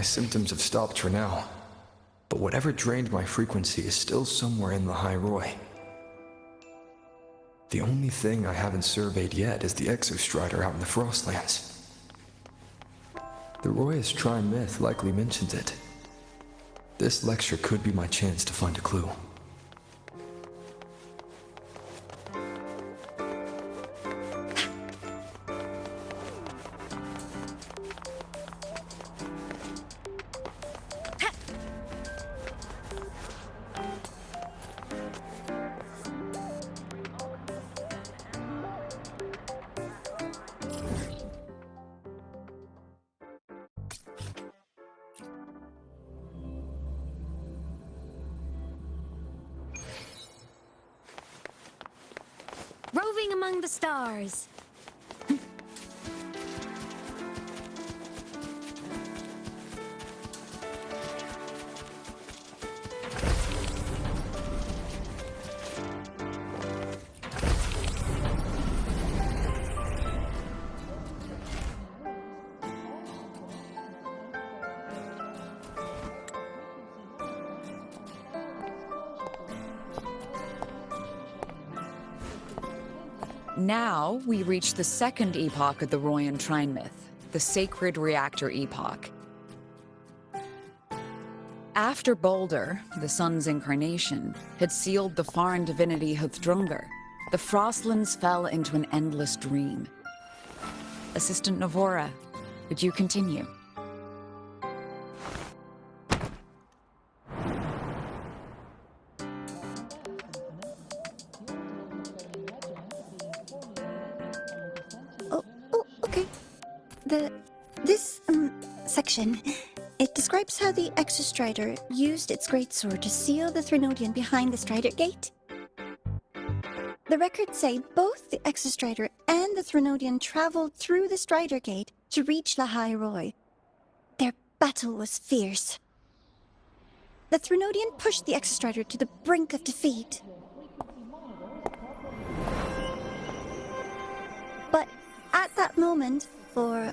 My symptoms have stopped for now. But whatever drained my frequency is still somewhere in Lahai-Roi. The only thing I haven't surveyed yet is the Exostrider out in the Frostlands. The Roya's Aemeath likely mentions it. This lecture could be my chance to find a clue. Roving among the stars. Now, we reach the second epoch of the Royan Aemeath, the Sacred Reactor Epoch. After Boulder, the sun's incarnation, had sealed the foreign divinity Huthdrungr, the Frostlands fell into an endless dream. Assistant Nivora, would you continue? This section, it describes how the Exostrider used its greatsword to seal the Threnodian behind the Strider Gate. The records say both the Exostrider and the Threnodian traveled through the Strider Gate to reach Lahai-Roi. Their battle was fierce. The Threnodian pushed the Exostrider to the brink of defeat. But at that moment, for,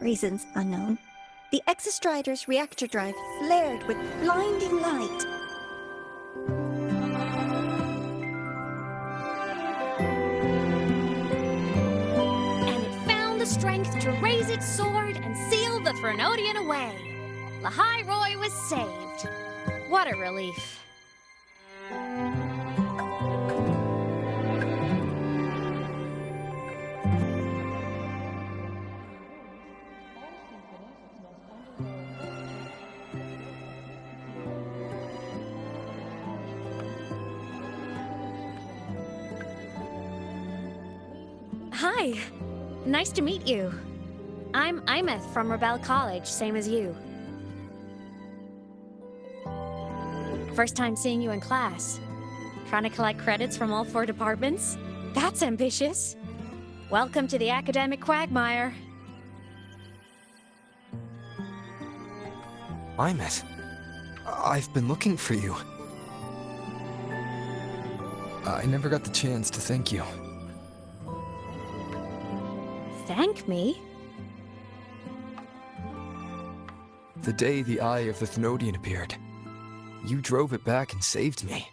reasons unknown, the Exostrider's reactor drive flared with blinding light. And it found the strength to raise its sword and seal the Threnodian away. Lahai-Roi was saved. What a relief. Hi. Nice to meet you. I'm Aemeath from Rebel College, same as you. First time seeing you in class. Trying to collect credits from all 4 departments? That's ambitious. Welcome to the academic quagmire. Aemeath, I've been looking for you. I never got the chance to thank you. Thank me? The day the Eye of the Threnodian appeared, you drove it back and saved me.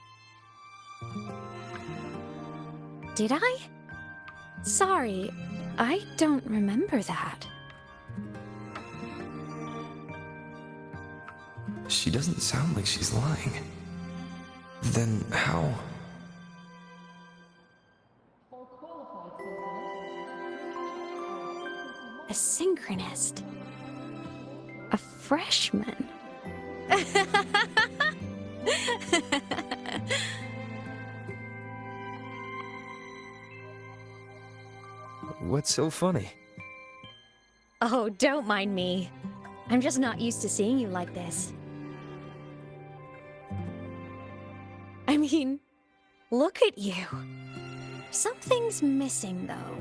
Did I? Sorry, I don't remember that. She doesn't sound like she's lying. Then how? A synchronist. A freshman. What's so funny? Oh, don't mind me. I'm just not used to seeing you like this. I mean, look at you. Something's missing, though.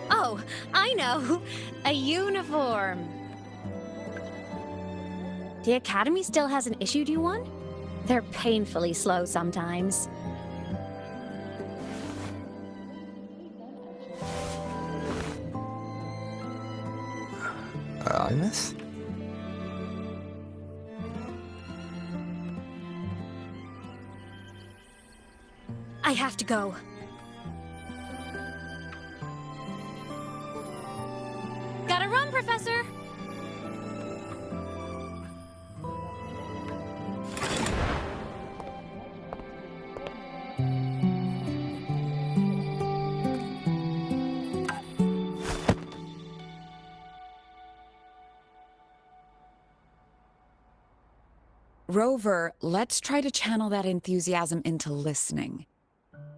Oh, I know! A uniform! The Academy still hasn't issued you one? They're painfully slow sometimes. Aemeath? have to go. Gotta run, Professor! Rover, let's try to channel that enthusiasm into listening.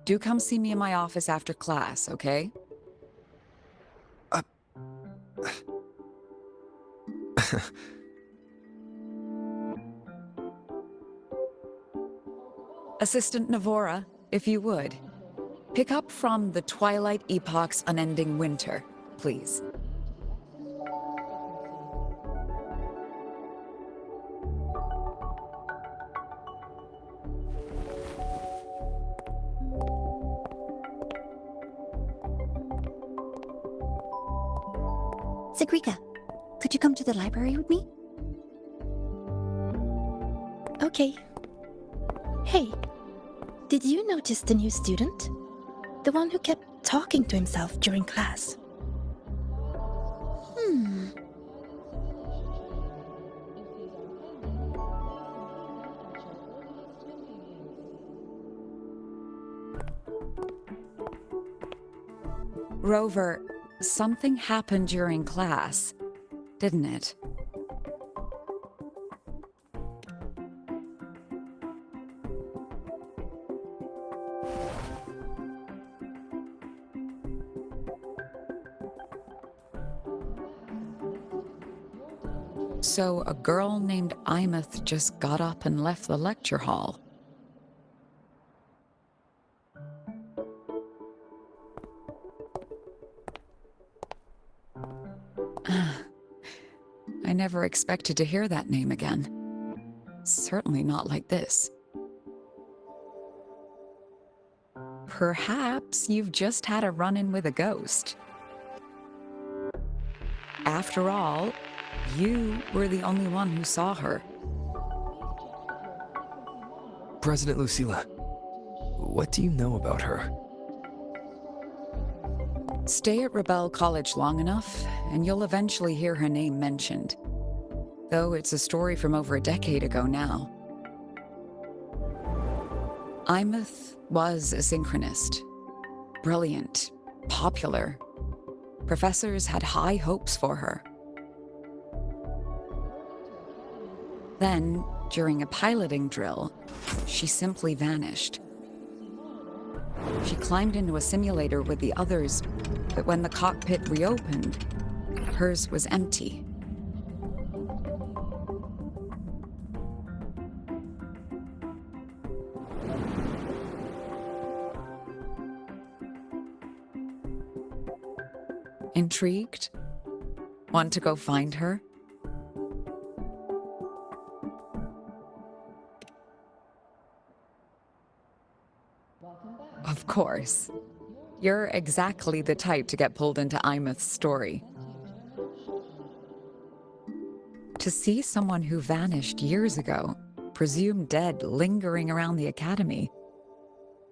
Do come see me in my office after class, okay? Assistant Nivora, if you would. Pick up from the Twilight Epoch's Unending Winter, please. Sigrika, could you come to the library with me? Okay. Hey, did you notice the new student? The one who kept talking to himself during class. Rover, something happened during class, didn't it? So a girl named Aemeath just got up and left the lecture hall. I never expected to hear that name again. Certainly not like this. Perhaps you've just had a run-in with a ghost. After all, you were the only one who saw her. President Lucilla, what do you know about her? Stay at Rebel College long enough, and you'll eventually hear her name mentioned. Though it's a story from over a decade ago now. Aemeath was a synchronist. Brilliant, popular. Professors had high hopes for her. Then, during a piloting drill, she simply vanished. She climbed into a simulator with the others, but when the cockpit reopened, hers was empty. Intrigued? Want to go find her? Of course. You're exactly the type to get pulled into Aemeath's story. To see someone who vanished years ago, presumed dead, lingering around the Academy,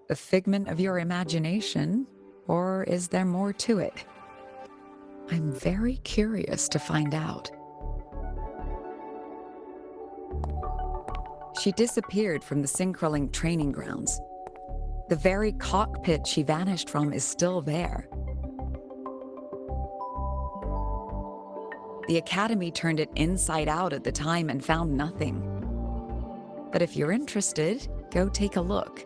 a figment of your imagination, or is there more to it? I'm very curious to find out. She disappeared from the Synchrolink training grounds. The very cockpit she vanished from is still there. The Academy turned it inside out at the time and found nothing. But if you're interested, go take a look.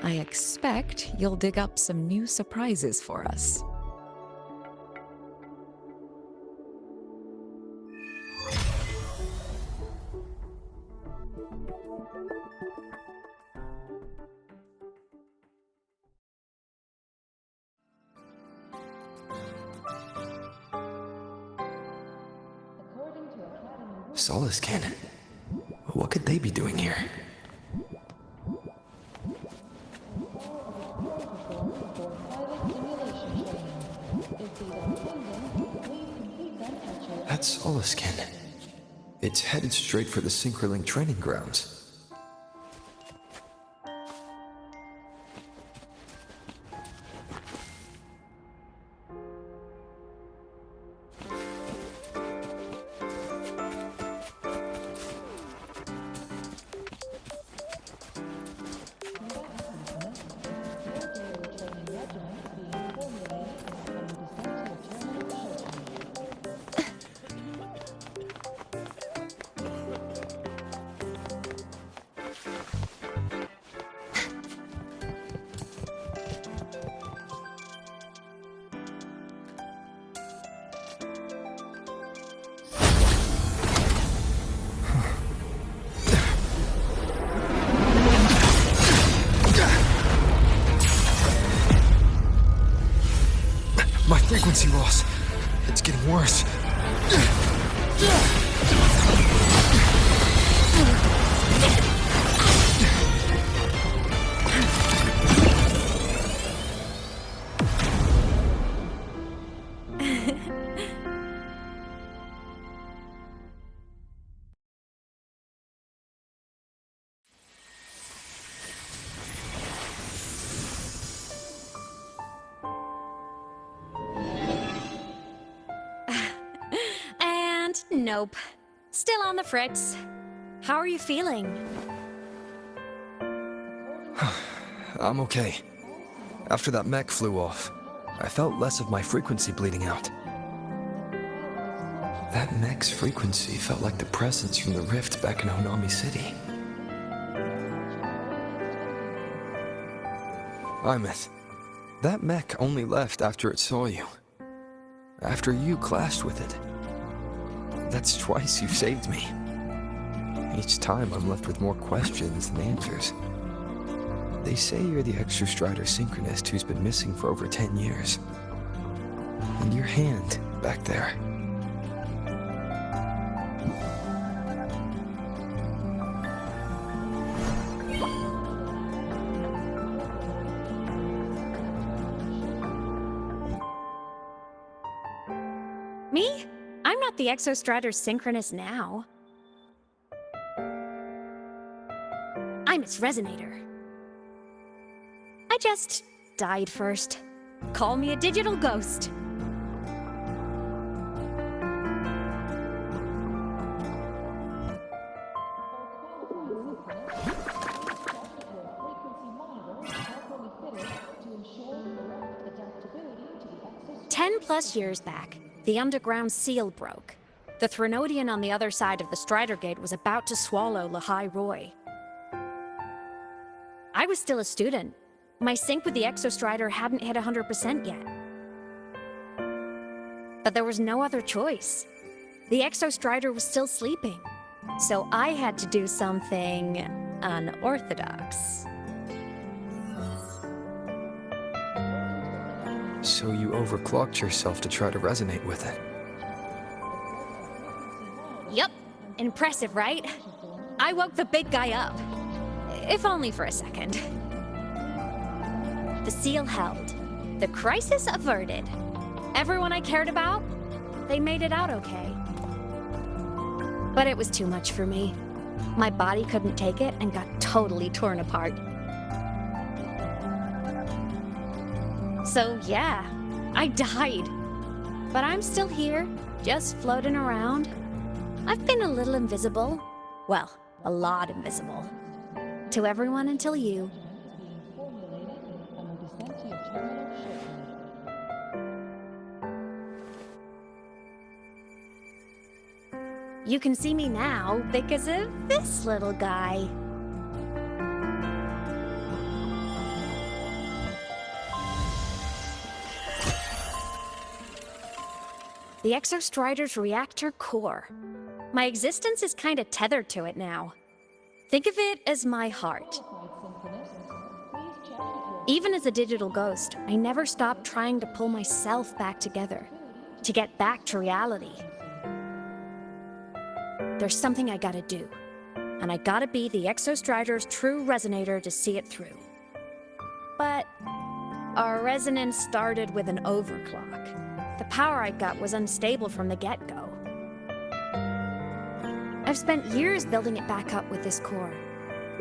I expect you'll dig up some new surprises for us. Soliskin? What could they be doing here? That's Soliskin. It's headed straight for the Synchroling training grounds. Frequency loss. It's getting worse. Nope. Still on the fritz. How are you feeling? I'm okay. After that mech flew off, I felt less of my frequency bleeding out. That mech's frequency felt like the presence from the rift back in Honami City. Aemeath, that mech only left after it saw you. After you clashed with it. That's twice you've saved me. Each time I'm left with more questions than answers. They say you're the Exostrider synchronist who's been missing for over 10 years. And your hand, back there. Me? I'm not the Exostrider synchronist now. I'm its resonator. I just died first. Call me a digital ghost. +10 years back, the underground seal broke. The Threnodian on the other side of the Strider Gate was about to swallow Lahai-Roi. I was still a student. My sync with the Exostrider hadn't hit 100% yet. But there was no other choice. The Exostrider was still sleeping, so I had to do something unorthodox. So you overclocked yourself to try to resonate with it. Yup. Impressive, right? I woke the big guy up. If only for a second. The seal held. The crisis averted. Everyone I cared about, they made it out okay. But it was too much for me. My body couldn't take it and got totally torn apart. So yeah, I died. But I'm still here, just floating around. I've been a little invisible. Well, a lot invisible. To everyone until you. You can see me now because of this little guy. The Exostrider's reactor core. My existence is kinda tethered to it now. Think of it as my heart. Even as a digital ghost, I never stopped trying to pull myself back together, to get back to reality. There's something I gotta do, and I gotta be the Exostrider's true resonator to see it through. But our resonance started with an overclock. The power I got was unstable from the get-go. I've spent years building it back up with this core.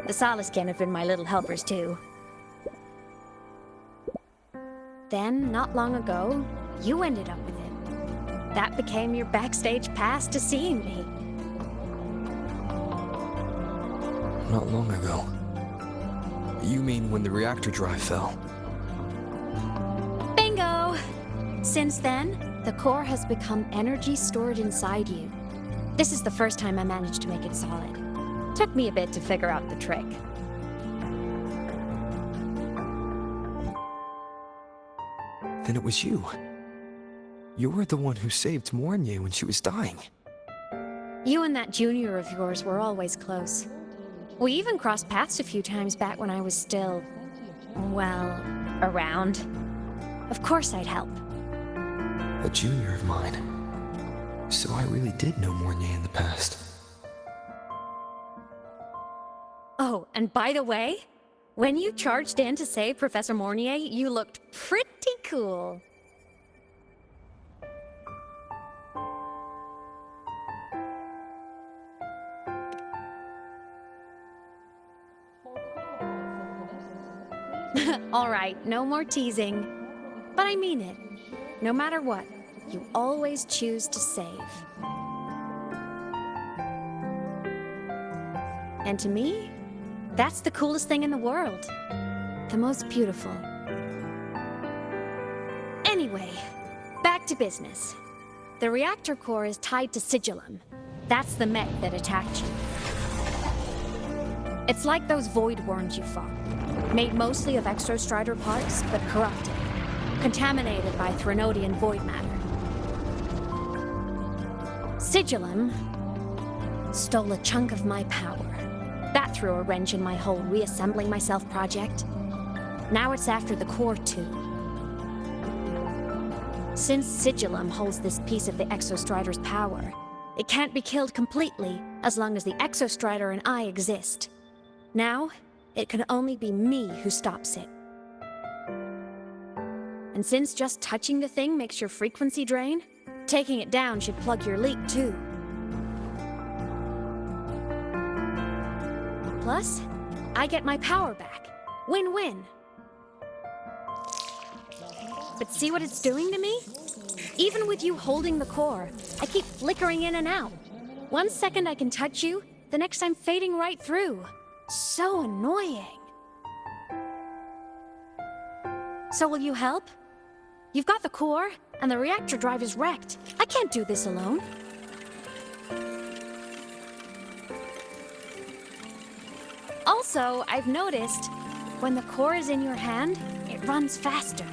The Soliskin have been my little helpers too. Then, not long ago, you ended up with it. That became your backstage pass to seeing me. Not long ago. You mean when the reactor drive fell? Bingo! Since then, the core has become energy stored inside you. This is the first time I managed to make it solid. Took me a bit to figure out the trick. Then it was you. You were the one who saved Mornye when she was dying. You and that junior of yours were always close. We even crossed paths a few times back when I was still, well, around. Of course I'd help. A junior of mine. So I really did know Mornye in the past. Oh, and by the way, when you charged in to save Professor Mornye, you looked pretty cool. All right, no more teasing. But I mean it. No matter what, you always choose to save. And to me, that's the coolest thing in the world. The most beautiful. Anyway, back to business. The reactor core is tied to Sigillum. That's the mech that attacked you. It's like those void worms you fought. Made mostly of Exostrider parts, but corrupted. Contaminated by Threnodian void matter. Sigillum stole a chunk of my power. That threw a wrench in my whole reassembling myself project. Now it's after the core too. Since Sigillum holds this piece of the Exostrider's power, it can't be killed completely as long as the Exostrider and I exist. Now, it can only be me who stops it. And since just touching the thing makes your frequency drain, taking it down should plug your leak too. Plus, I get my power back. Win-win. But see what it's doing to me? Even with you holding the core, I keep flickering in and out. 1 second I can touch you, the next I'm fading right through. So annoying. So will you help? You've got the core, and the reactor drive is wrecked. I can't do this alone. Also, I've noticed, when the core is in your hand, it runs faster.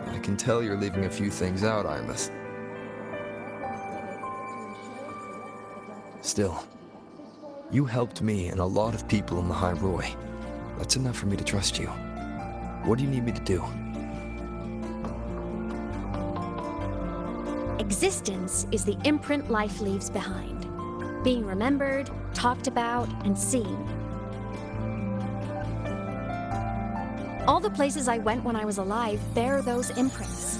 I can tell you're leaving a few things out, Aemeath. Still, you helped me and a lot of people in Lahai-Roi. That's enough for me to trust you. What do you need me to do? Existence is the imprint life leaves behind. Being remembered, talked about, and seen. All the places I went when I was alive bear those imprints.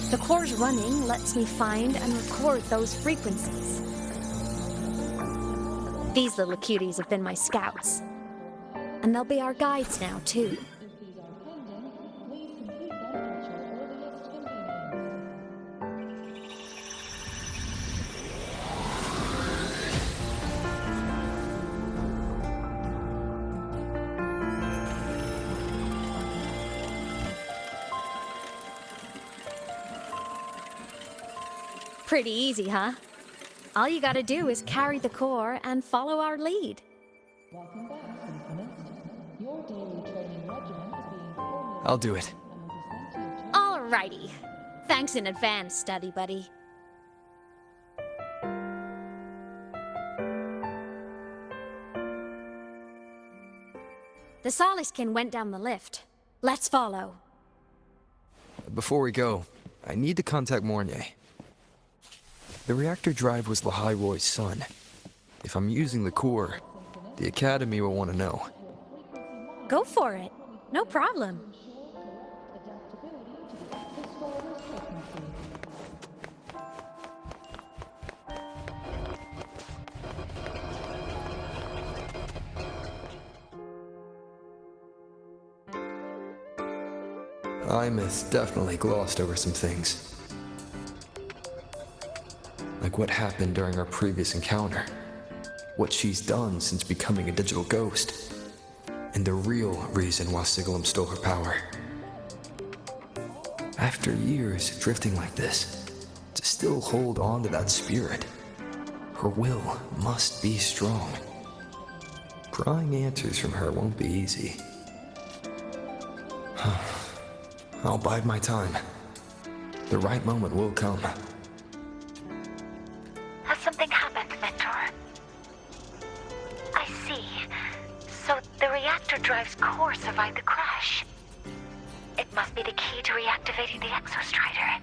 The core's running lets me find and record those frequencies. These little cuties have been my scouts. And they'll be our guides now, too. Pretty easy, huh? All you gotta do is carry the core and follow our lead. Welcome back, Synchronist. Your daily training regimen is being formulated. I'll do it. Alrighty. Thanks in advance, study buddy. The Soliskin went down the lift. Let's follow. Before we go, I need to contact Mornye. The reactor drive was Lahai-Roi's son. If I'm using the core, the Academy will want to know. Go for it. No problem. Aemeath definitely glossed over some things. Like what happened during our previous encounter. What she's done since becoming a digital ghost. And the real reason why Sigilum stole her power. After years drifting like this, to still hold on to that spirit, her will must be strong. Prying answers from her won't be easy. I'll bide my time. The right moment will come. Has something happened, Mentor? I see. So the reactor drive's core survived the crash. It must be the key to reactivating the Exostrider.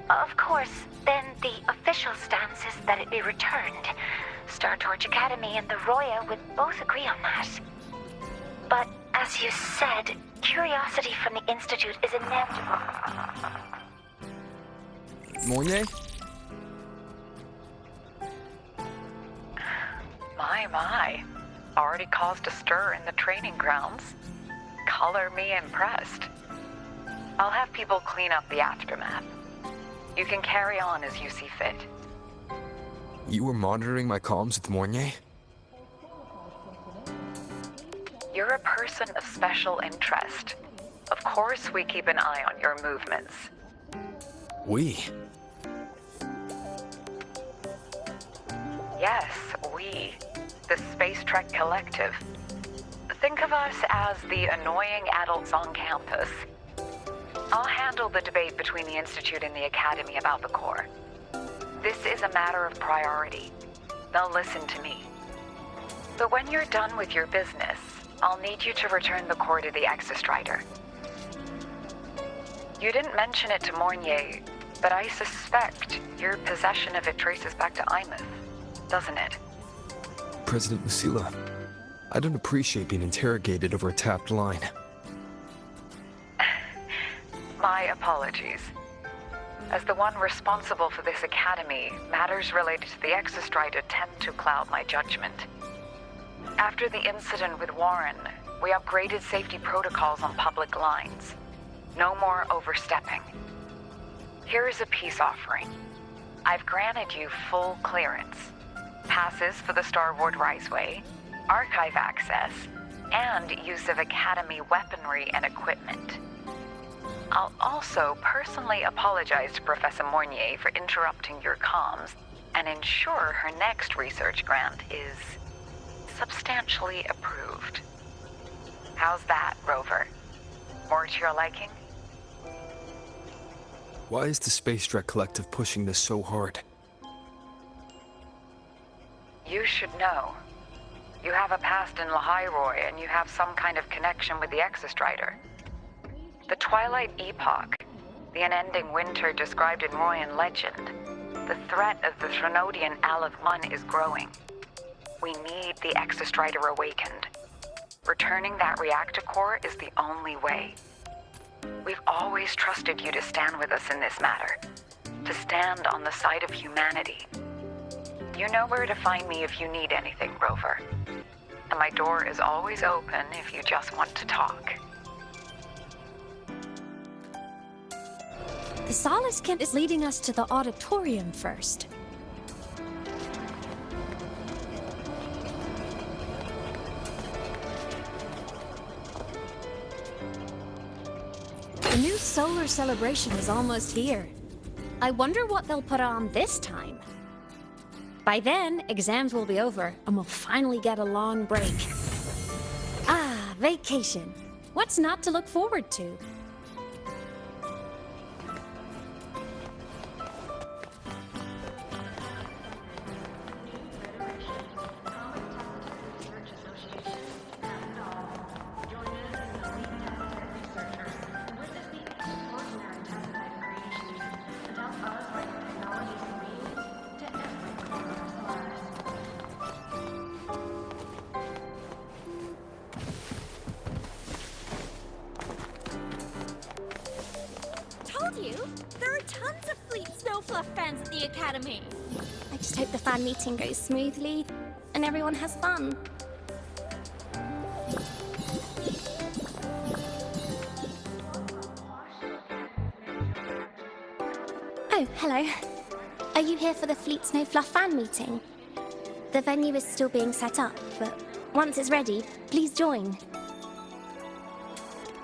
Of course, then the official stance is that it be returned. Startorch Academy and the Roya would both agree on that. But as you said, curiosity from the Institute is inevitable. Mornye? My. Already caused a stir in the training grounds. Color me impressed. I'll have people clean up the aftermath. You can carry on as you see fit. You were monitoring my comms with Mornye? You're a person of special interest. Of course we keep an eye on your movements. We? Yes, we. The Space Trek Collective. Think of us as the annoying adults on campus. I'll handle the debate between the Institute and the Academy about the core. This is a matter of priority. They'll listen to me. But when you're done with your business, I'll need you to return the core to the Exostrider. You didn't mention it to Mornye, but I suspect your possession of it traces back to Aemeath, doesn't it? President Lucilla, I don't appreciate being interrogated over a tapped line. My apologies. As the one responsible for this academy, matters related to the Exostrider tend to cloud my judgment. After the incident with Warren, we upgraded safety protocols on public lines. No more overstepping. Here is a peace offering. I've granted you full clearance. Passes for the Starboard Riseway, archive access, and use of Academy weaponry and equipment. I'll also personally apologize to Professor Mornye for interrupting your comms and ensure her next research grant is substantially approved. How's that, Rover? More to your liking? Why is the Space Trek Collective pushing this so hard? You should know. You have a past in Lahai-Roi, and you have some kind of connection with the Exostrider. The Twilight Epoch, the unending winter described in Royan legend, the threat of the Threnodian Aleph 1 is growing. We need the Exostrider awakened. Returning that reactor core is the only way. We've always trusted you to stand with us in this matter, to stand on the side of humanity. You know where to find me if you need anything, Rover. And my door is always open if you just want to talk. The Soliskin is leading us to the auditorium first. The new solar celebration is almost here. I wonder what they'll put on this time. By then, exams will be over, and we'll finally get a long break. Ah, vacation. What's not to look forward to? There are tons of Fleet Snowfluff fans at the Academy. I just hope the fan meeting goes smoothly and everyone has fun. Hello. Are you here for the Fleet Snow Fluff fan meeting? The venue is still being set up, but once it's ready, please join.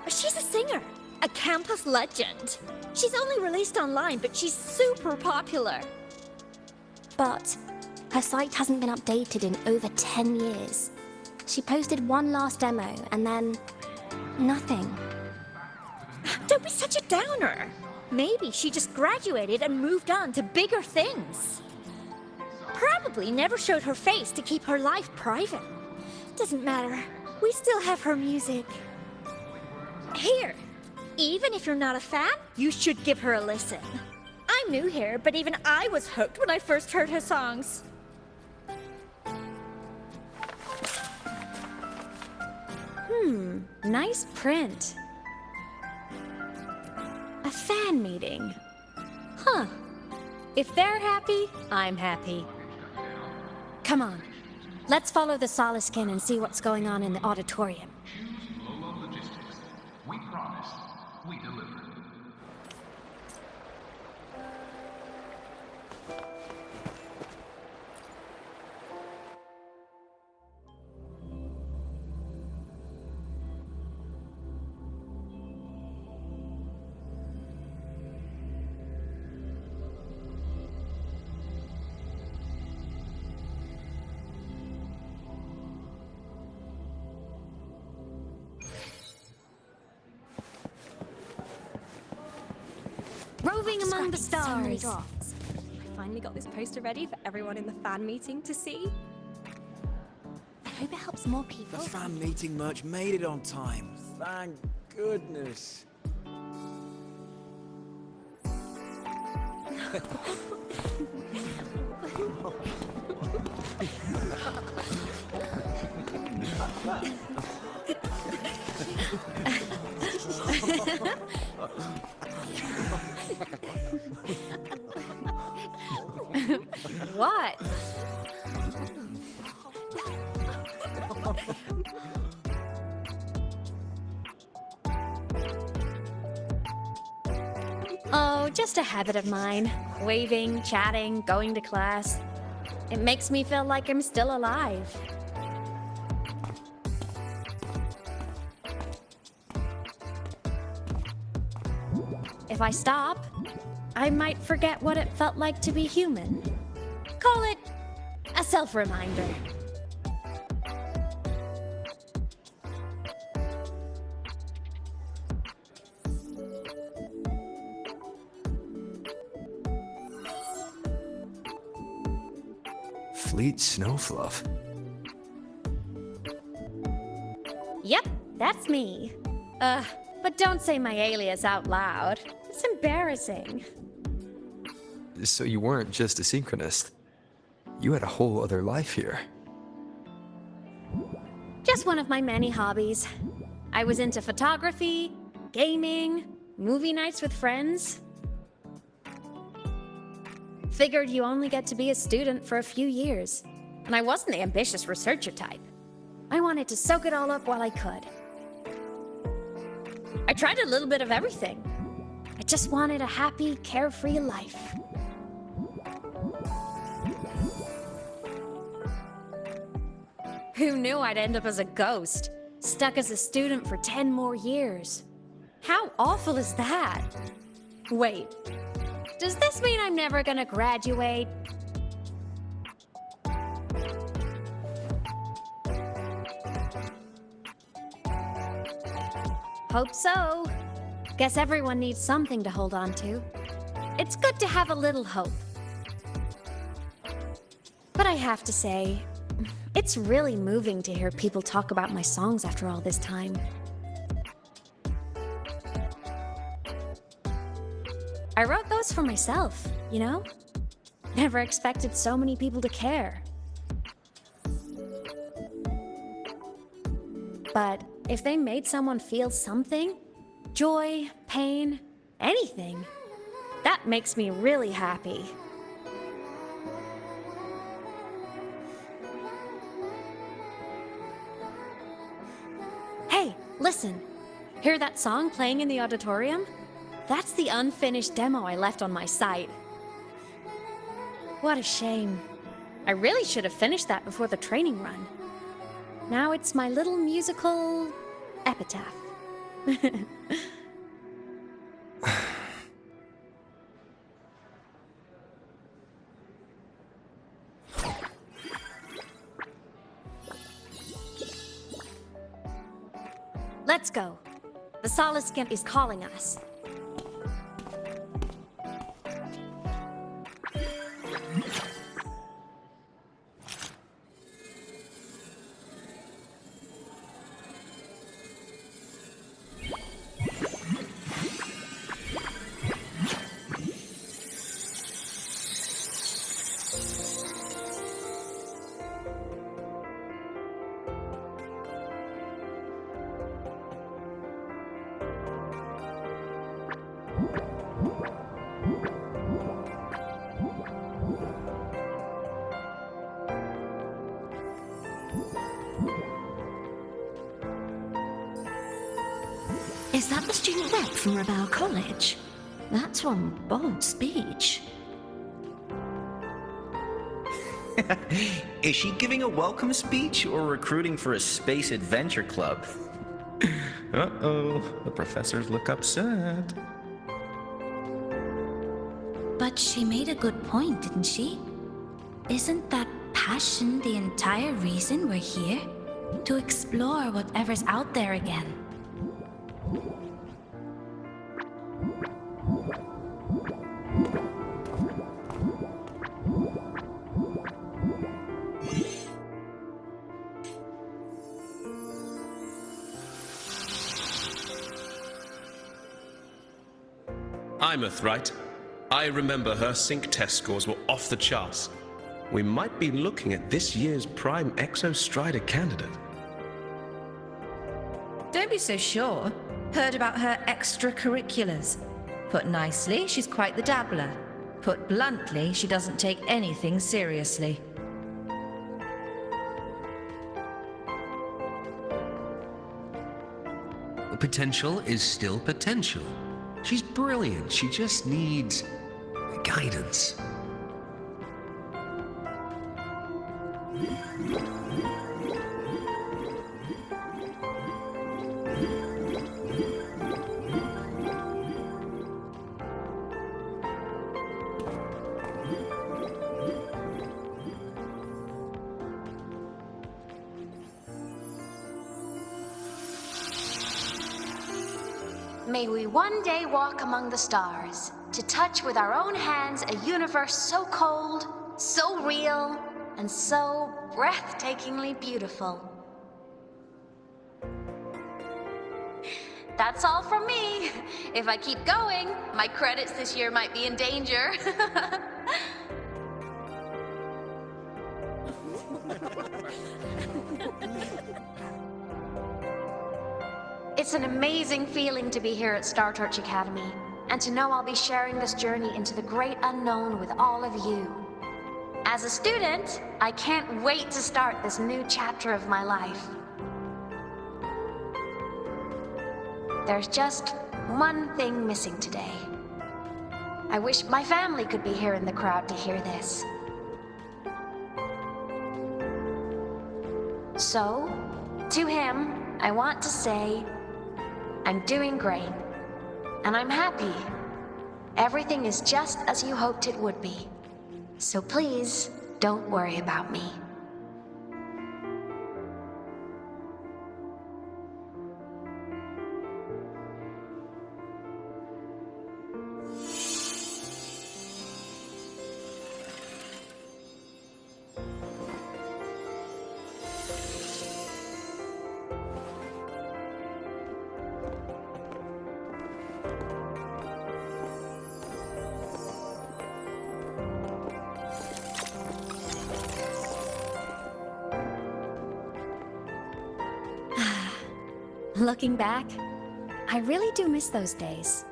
She's a singer, a campus legend. She's only released online, but she's super popular. But her site hasn't been updated in over 10 years. She posted one last demo, and then nothing. Don't be such a downer. Maybe she just graduated and moved on to bigger things. Probably never showed her face to keep her life private. Doesn't matter. We still have her music. Here, even if you're not a fan, you should give her a listen. I'm new here, but even I was hooked when I first heard her songs. Nice print. A fan meeting. Huh. If they're happy, I'm happy. Come on. Let's follow the Soliskin and see what's going on in the auditorium. WuWa Logistics. We promised. We delivered. Roving among the So many stars. drafts. I finally got this poster ready for everyone in the fan meeting to see. I hope it helps more The people. fan meeting merch made it on time. Thank goodness. What? Oh, just a habit of mine. Waving, chatting, going to class. It makes me feel like I'm still alive. If I stop, I might forget what it felt like to be human. Call it a self-reminder. Fleet Snowfluff. Yep, that's me. But don't say my alias out loud. It's embarrassing. So you weren't just a synchronist. You had a whole other life here. Just one of my many hobbies. I was into photography, gaming, movie nights with friends. Figured you only get to be a student for a few years. And I wasn't the ambitious researcher type. I wanted to soak it all up while I could. I tried a little bit of everything. I just wanted a happy, carefree life. Who knew I'd end up as a ghost, stuck as a student for 10 more years? How awful is that? Wait, does this mean I'm never gonna graduate? Hope so. Guess everyone needs something to hold on to. It's good to have a little hope. But I have to say, it's really moving to hear people talk about my songs after all this time. I wrote those for myself, you know? Never expected so many people to care. But if they made someone feel something, joy, pain, anything, that makes me really happy. Hey, listen. Hear that song playing in the auditorium? That's the unfinished demo I left on my site. What a shame. I really should have finished that before the training run. Now it's my little musical epitaph. Let's go. The Soliskin is calling us. Is that the student rep from Rebel College? That's one bold speech. Is she giving a welcome speech or recruiting for a space adventure club? Uh-oh, the professors look upset. But she made a good point, didn't she? Isn't that passion the entire reason we're here? To explore whatever's out there again. Aemeath, right? I remember her sync test scores were off the charts. We might be looking at this year's prime Exostrider candidate. Don't be so sure. Heard about her extracurriculars. Put nicely, she's quite the dabbler. Put bluntly, she doesn't take anything seriously. The potential is still potential. She's brilliant. She just needs guidance. May we one day walk among the stars, to touch with our own hands a universe so cold, so real, and so breathtakingly beautiful. That's all from me. If I keep going, my credits this year might be in danger. It's an amazing feeling to be here at Startorch Academy, and to know I'll be sharing this journey into the great unknown with all of you. As a student, I can't wait to start this new chapter of my life. There's just one thing missing today. I wish my family could be here in the crowd to hear this. So, to him, I want to say, I'm doing great, and I'm happy. Everything is just as you hoped it would be. So please, don't worry about me. Looking back, I really do miss those days.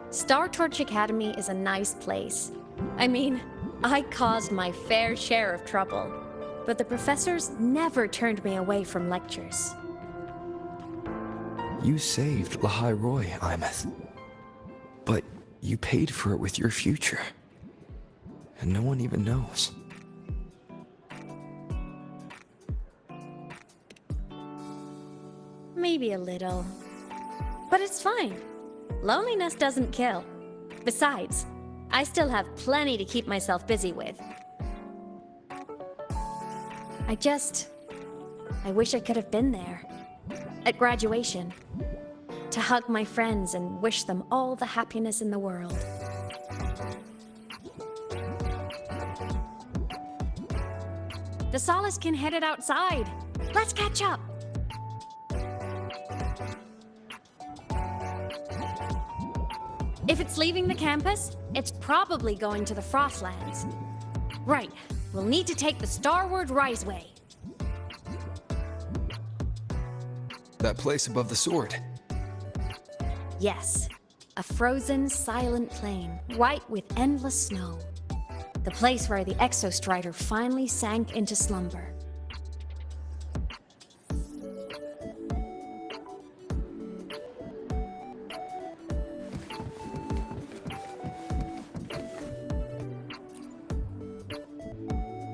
Startorch Academy is a nice place. I mean, I caused my fair share of trouble, but the professors never turned me away from lectures. You saved Lahai-Roi, Aemeath. But You paid for it with your future. And no one even knows. Maybe a little. But it's fine. Loneliness doesn't kill. Besides, I still have plenty to keep myself busy with. I wish I could have been there. At graduation. To hug my friends and wish them all the happiness in the world. The Soliskin headed outside. Let's catch up. If it's leaving the campus, it's probably going to the Frostlands. Right, we'll need to take the Starward Riseway. That place above the sword. Yes, a frozen, silent plain, white with endless snow. The place where the Exostrider finally sank into slumber.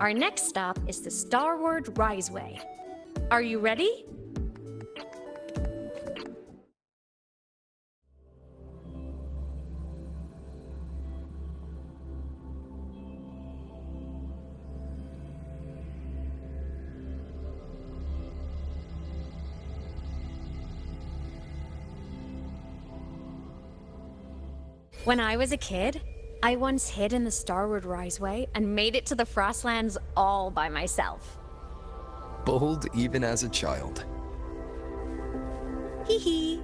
Our next stop is the Starward Riseway. Are you ready? When I was a kid, I once hid in the Starward Riseway and made it to the Frostlands all by myself. Bold even as a child. Hee hee.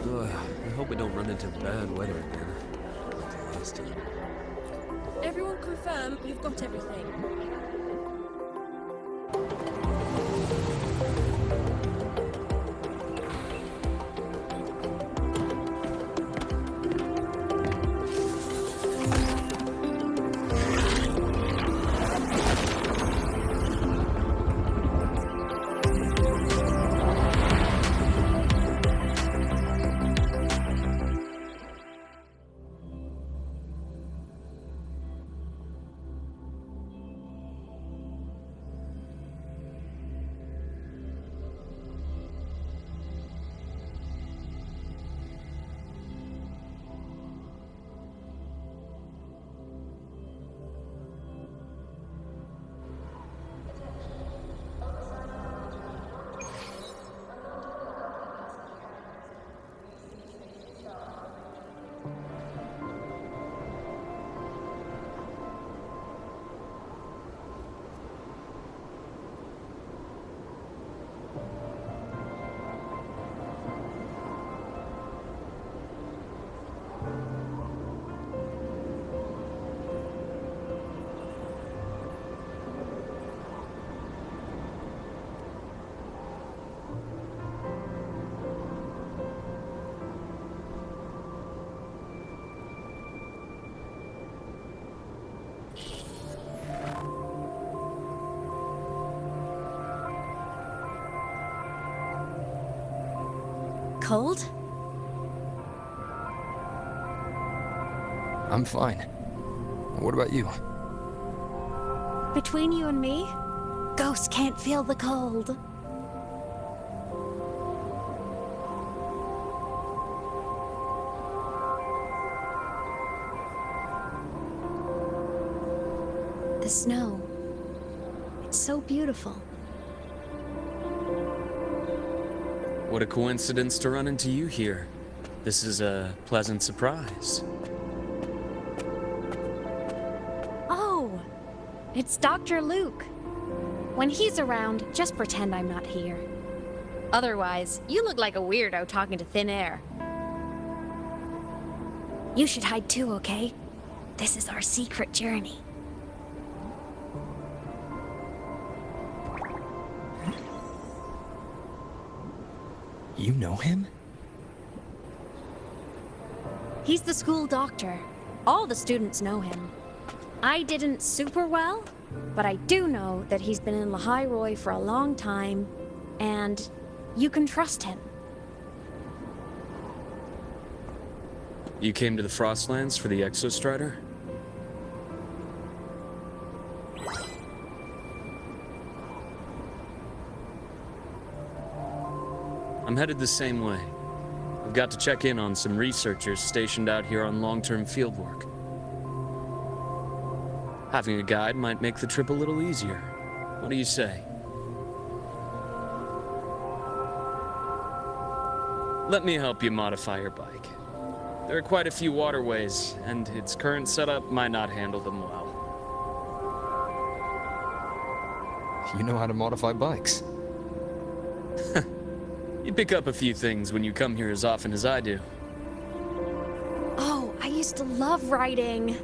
I hope we don't run into bad weather again. Like the last time. Everyone confirm you've got everything. Cold? I'm fine. What about you? Between you and me, ghosts can't feel the cold. The snow. It's so beautiful. What a coincidence to run into you here. This is a pleasant surprise. Oh, it's Dr. Luke. When he's around, just pretend I'm not here. Otherwise, you look like a weirdo talking to thin air. You should hide too, okay? This is our secret journey. You know him? He's the school doctor. All the students know him. I didn't super well, but I do know that he's been in Lahai-Roi for a long time, and you can trust him. You came to the Frostlands for the Exostrider? I'm headed the same way. I've got to check in on some researchers stationed out here on long-term fieldwork. Having a guide might make the trip a little easier. What do you say? Let me help you modify your bike. There are quite a few waterways, and its current setup might not handle them well. You know how to modify bikes. You pick up a few things when you come here as often as I do. Oh, I used to love riding.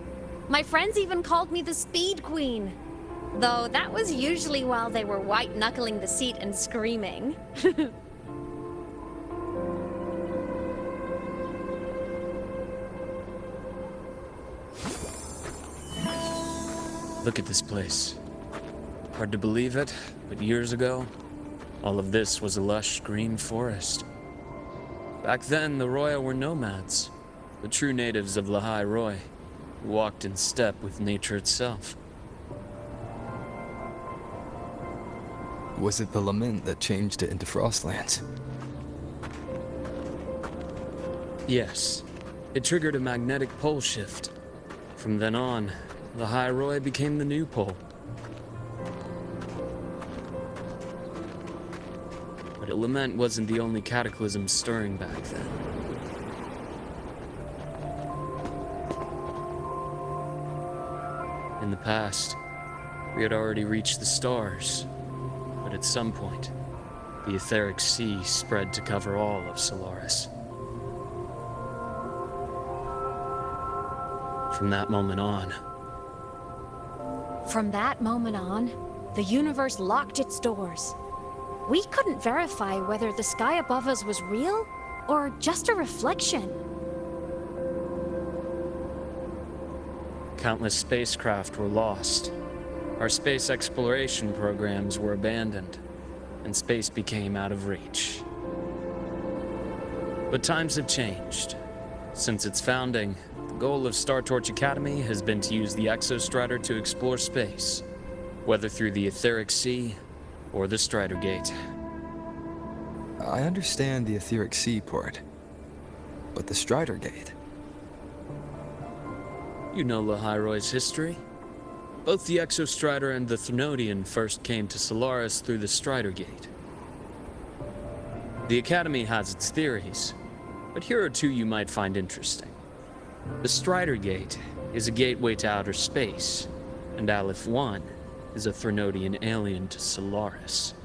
My friends even called me the Speed Queen. Though that was usually while they were white-knuckling the seat and screaming. Look at this place. Hard to believe it, but years ago, all of this was a lush green forest. Back then, the Roya were nomads, the true natives of Lahai-Roi, who walked in step with nature itself. Was it the lament that changed it into Frostlands? Yes, it triggered a magnetic pole shift. From then on, Lahai-Roi became the new pole. But a lament wasn't the only cataclysm stirring back then. In the past, we had already reached the stars, but at some point, the etheric sea spread to cover all of Solaris. From that moment on, the universe locked its doors. We couldn't verify whether the sky above us was real or just a reflection. countless spacecraft were lost. Our space exploration programs were abandoned, and space became out of reach. But times have changed. Since its founding, the goal of Startorch Academy has been to use the Exostrider to explore space, whether through the etheric sea or the Strider Gate. I understand the etheric sea part, but the Strider Gate? You know Lahai-Roi's history. Both the Exostrider and the Thrunodian first came to Solaris through the Strider Gate. The Academy has its theories, but here are two you might find interesting. The Strider Gate is a gateway to outer space, and Aleph 1 is a Thrunodian alien to Solaris.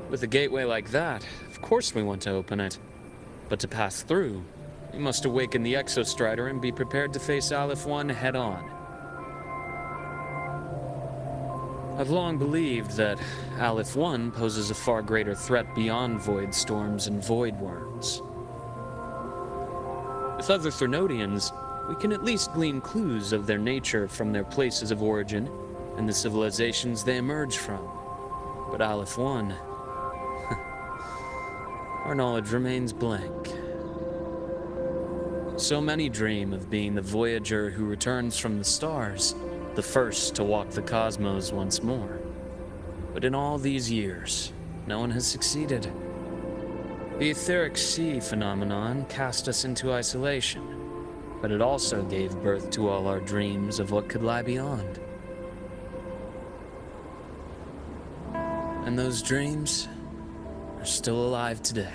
With a gateway like that, of course we want to open it. But to pass through, we must awaken the Exostrider and be prepared to face Aleph 1 head-on. I've long believed that Aleph 1 poses a far greater threat beyond void storms and void worms. With other Thrunodians, we can at least glean clues of their nature from their places of origin and the civilizations they emerge from. But Aleph 1... our knowledge remains blank. So many dream of being the Voyager who returns from the stars, the first to walk the cosmos once more. But in all these years, no one has succeeded. The etheric sea phenomenon cast us into isolation, but it also gave birth to all our dreams of what could lie beyond. And those dreams are still alive today.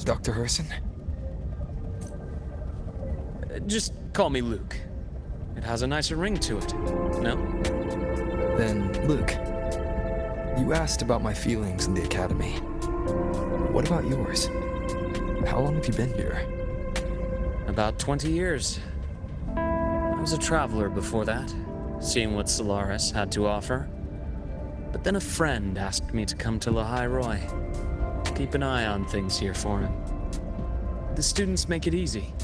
Dr. Herson? Just call me Luke. It has a nicer ring to it, no? Then, Luke, you asked about my feelings in the academy. What about yours? How long have you been here? About 20 years. I was a traveler before that, seeing what Solaris had to offer. But then a friend asked me to come to Lahai-Roi. Keep an eye on things here for him. The students make it easy.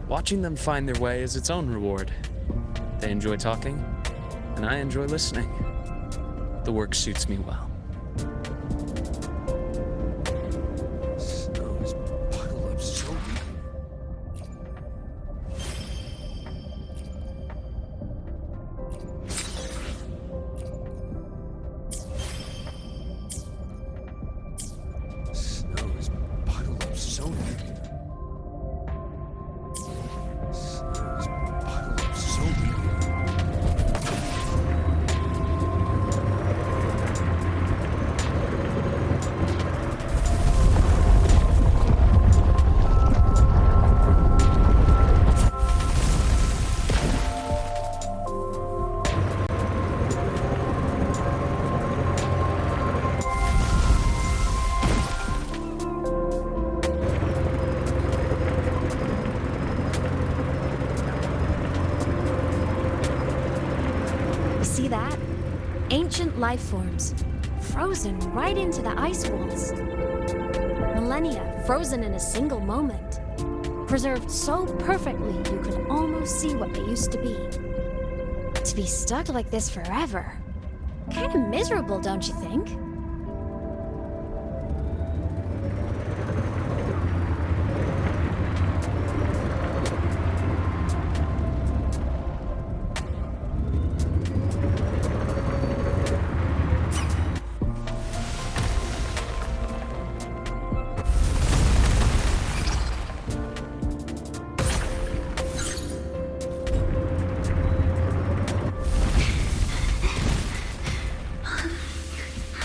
Watching them find their way is its own reward. They enjoy talking, and I enjoy listening. The work suits me well. Snow is puddled up so deep. Snow is puddled up so deep. Snow is puddled up so deep. See that? Ancient life forms, frozen right into the ice walls. Millennia frozen in a single moment. Preserved so perfectly you could almost see what they used to be. To be stuck like this forever. Kinda miserable, don't you think?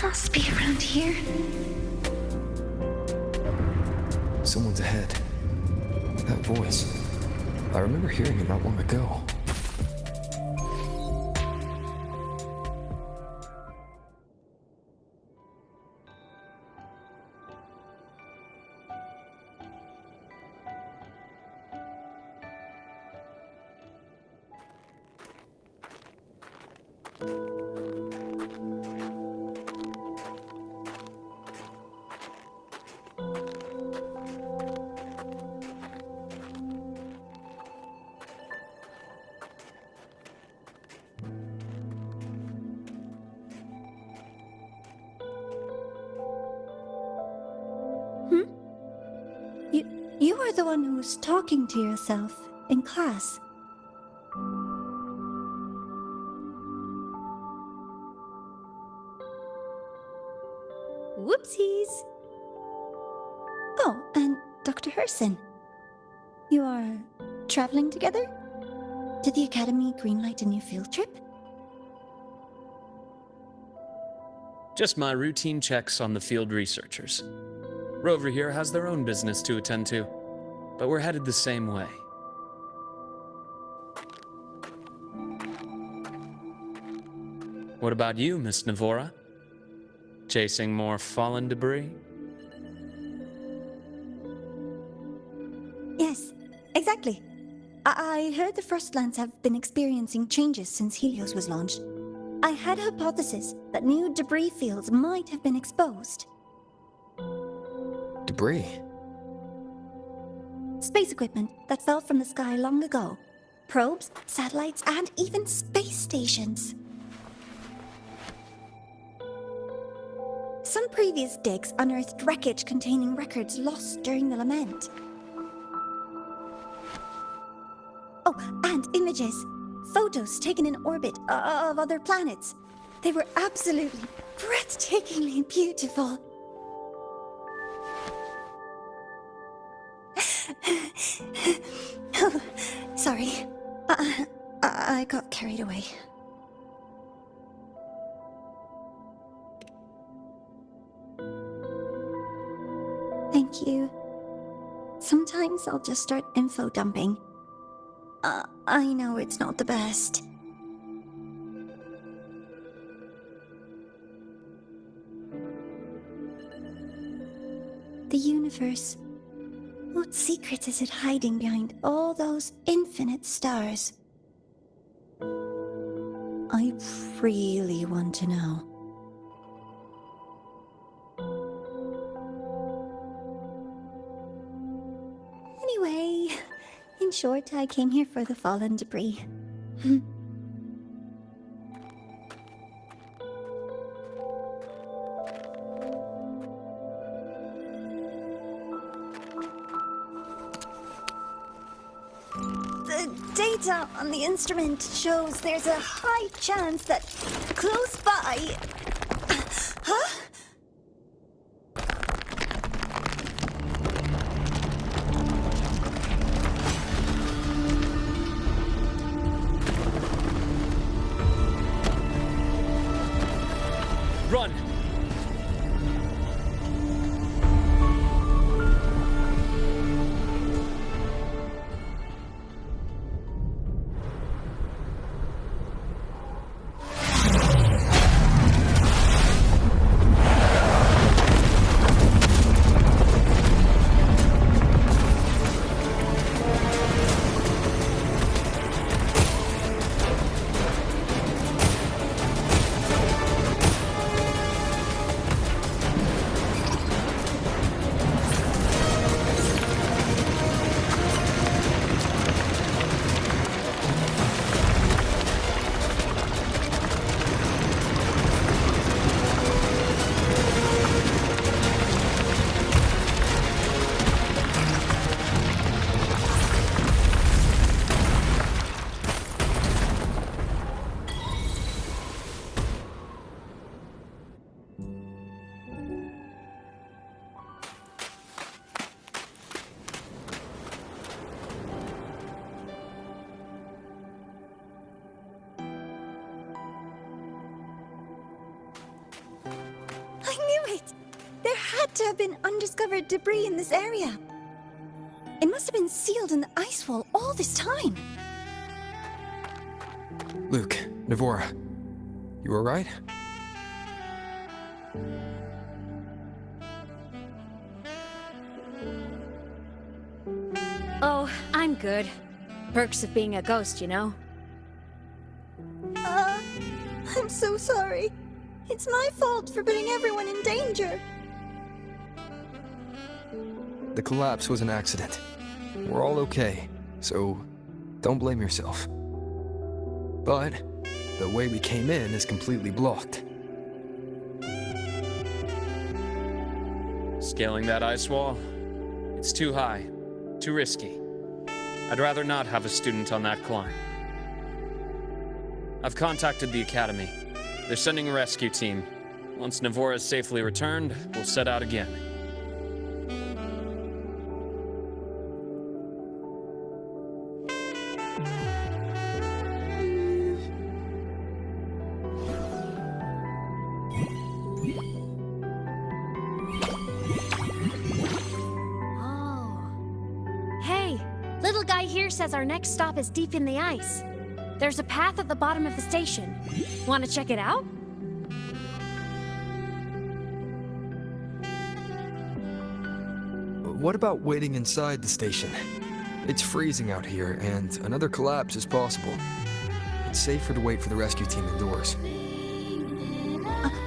Must be around here. Someone's ahead. That voice. I remember hearing it not long ago. You are the one who was talking to yourself in class. Whoopsies! Oh, and Dr. Herson. You are traveling together? Did the Academy greenlight a new field trip? Just my routine checks on the field researchers. Rover here has their own business to attend to, but we're headed the same way. What about you, Miss Nivora? Chasing more fallen debris? Yes, exactly. I heard the Frostlands have been experiencing changes since Helios was launched. I had a hypothesis that new debris fields might have been exposed. Debris? Space equipment that fell from the sky long ago. Probes, satellites, and even space stations. Some previous digs unearthed wreckage containing records lost during the lament. Oh, and images. Photos taken in orbit of other planets. They were absolutely breathtakingly beautiful. Oh, sorry. I got carried away. Thank Thank you. Sometimes I'll just start info dumping. I know it's not the best. The universe. What secret is it hiding behind all those infinite stars? I really want to know. Anyway, in short, I came here for the fallen debris. The data on the instrument shows there's a high chance that close by... Huh? Run! To have been undiscovered debris in this area. It must have been sealed in the ice wall all this time. Luke, Nivora, you alright? Oh, I'm good. Perks of being a ghost, you know? I'm so sorry. It's my fault for putting everyone in danger. The collapse was an accident. We're all okay, so don't blame yourself. But the way we came in is completely blocked. Scaling that ice wall? It's too high, too risky. I'd rather not have a student on that climb. I've contacted the Academy. They're sending a rescue team. Once Nivora is safely returned, we'll set out again. Says our next stop is deep in the ice. There's a path at the bottom of the station. Want to check it out? What about waiting inside the station? It's freezing out here, and another collapse is possible. It's safer to wait for the rescue team indoors.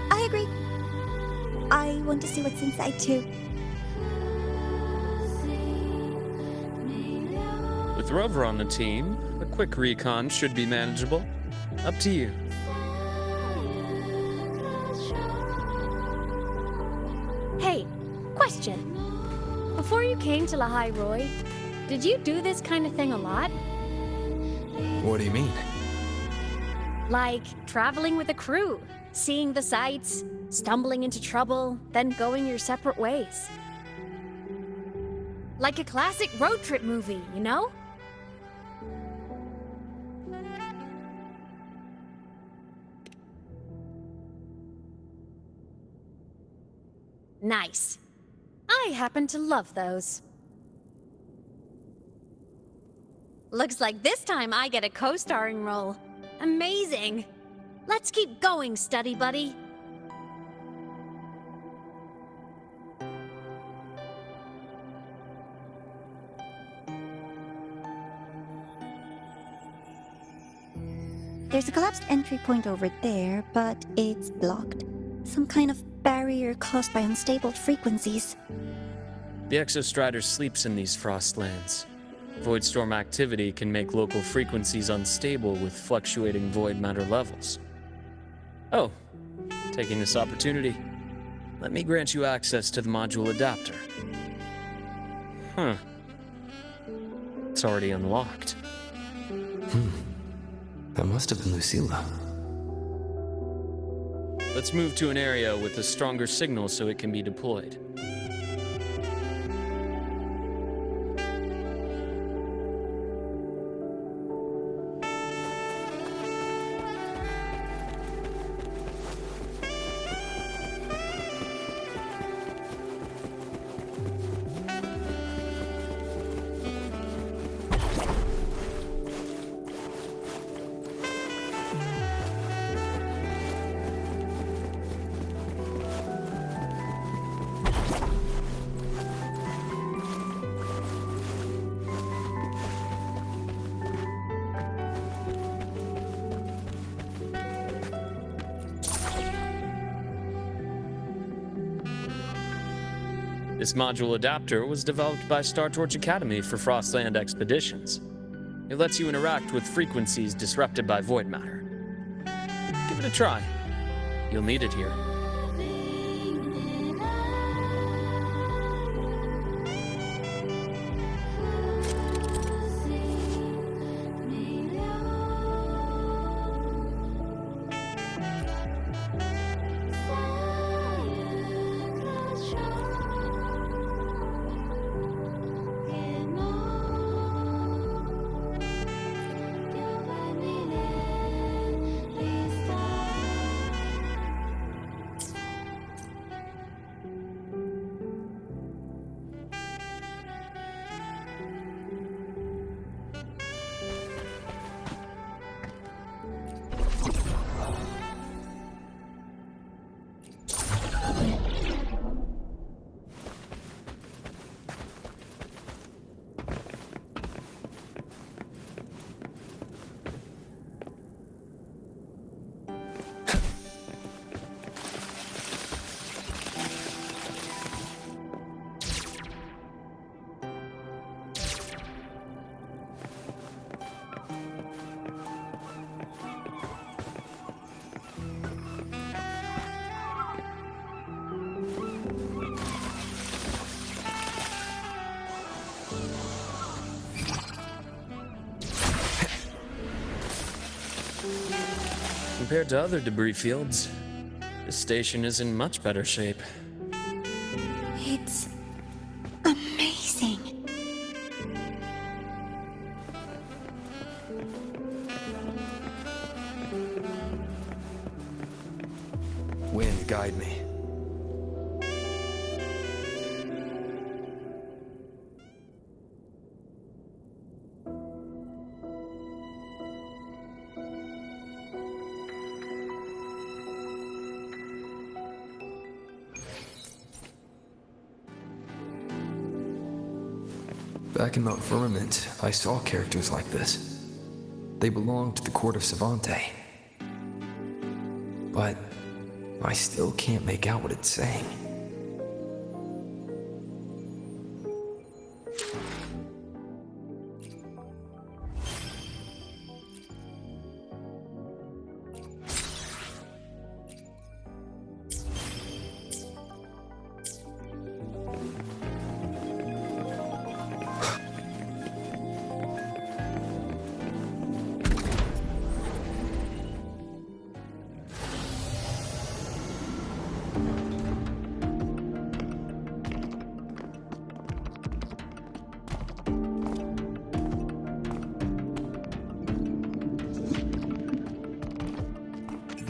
I agree. I want to see what's inside too. With Rover on the team, a quick recon should be manageable. Up to you. Hey, question. Before you came to Lahai-Roi, did you do this kind of thing a lot? What do you mean? Like traveling with a crew, seeing the sights, stumbling into trouble, then going your separate ways. Like a classic road trip movie, you know? Nice. I happen to love those. Looks like this time I get a co-starring role. Amazing! Let's keep going, study buddy. There's a collapsed entry point over there, but it's blocked. Some kind of barrier caused by unstable frequencies. The Exostrider sleeps in these Frostlands. Void storm activity can make local frequencies unstable with fluctuating void matter levels. Oh, taking this opportunity, let me grant you access to the module adapter. Huh. It's already unlocked. That must have been Lucilla. Let's move to an area with a stronger signal so it can be deployed. This module adapter was developed by Startorch Academy for Frostland expeditions. It lets you interact with frequencies disrupted by void matter. Give it a try. You'll need it here. Compared to other debris fields, this station is in much better shape. It's amazing. Wind, guide me. Back in Mount Firmament, I saw characters like this. They belonged to the court of Savante. But I still can't make out what it's saying.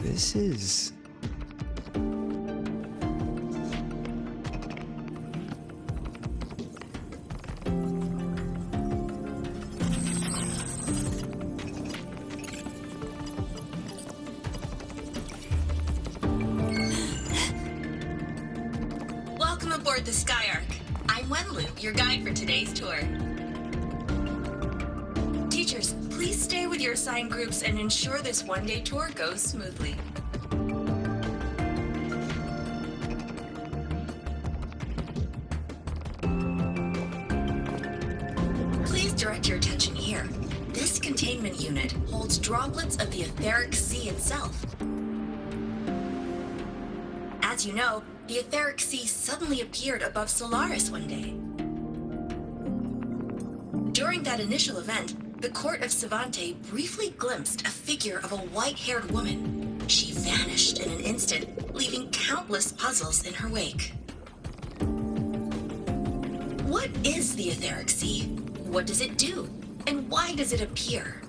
This is... aboard the Sky Ark. I'm Wenlu, your guide for today's tour. Teachers, please stay with your assigned groups and ensure this one-day tour goes smoothly. Please direct your attention here. This containment unit holds droplets of the etheric sea itself. As you know, the etheric sea suddenly appeared above Solaris one day. During that initial event, the court of Savante briefly glimpsed a figure of a white-haired woman. She vanished in an instant, leaving countless puzzles in her wake. What is the etheric sea? What does it do? And why does it appear?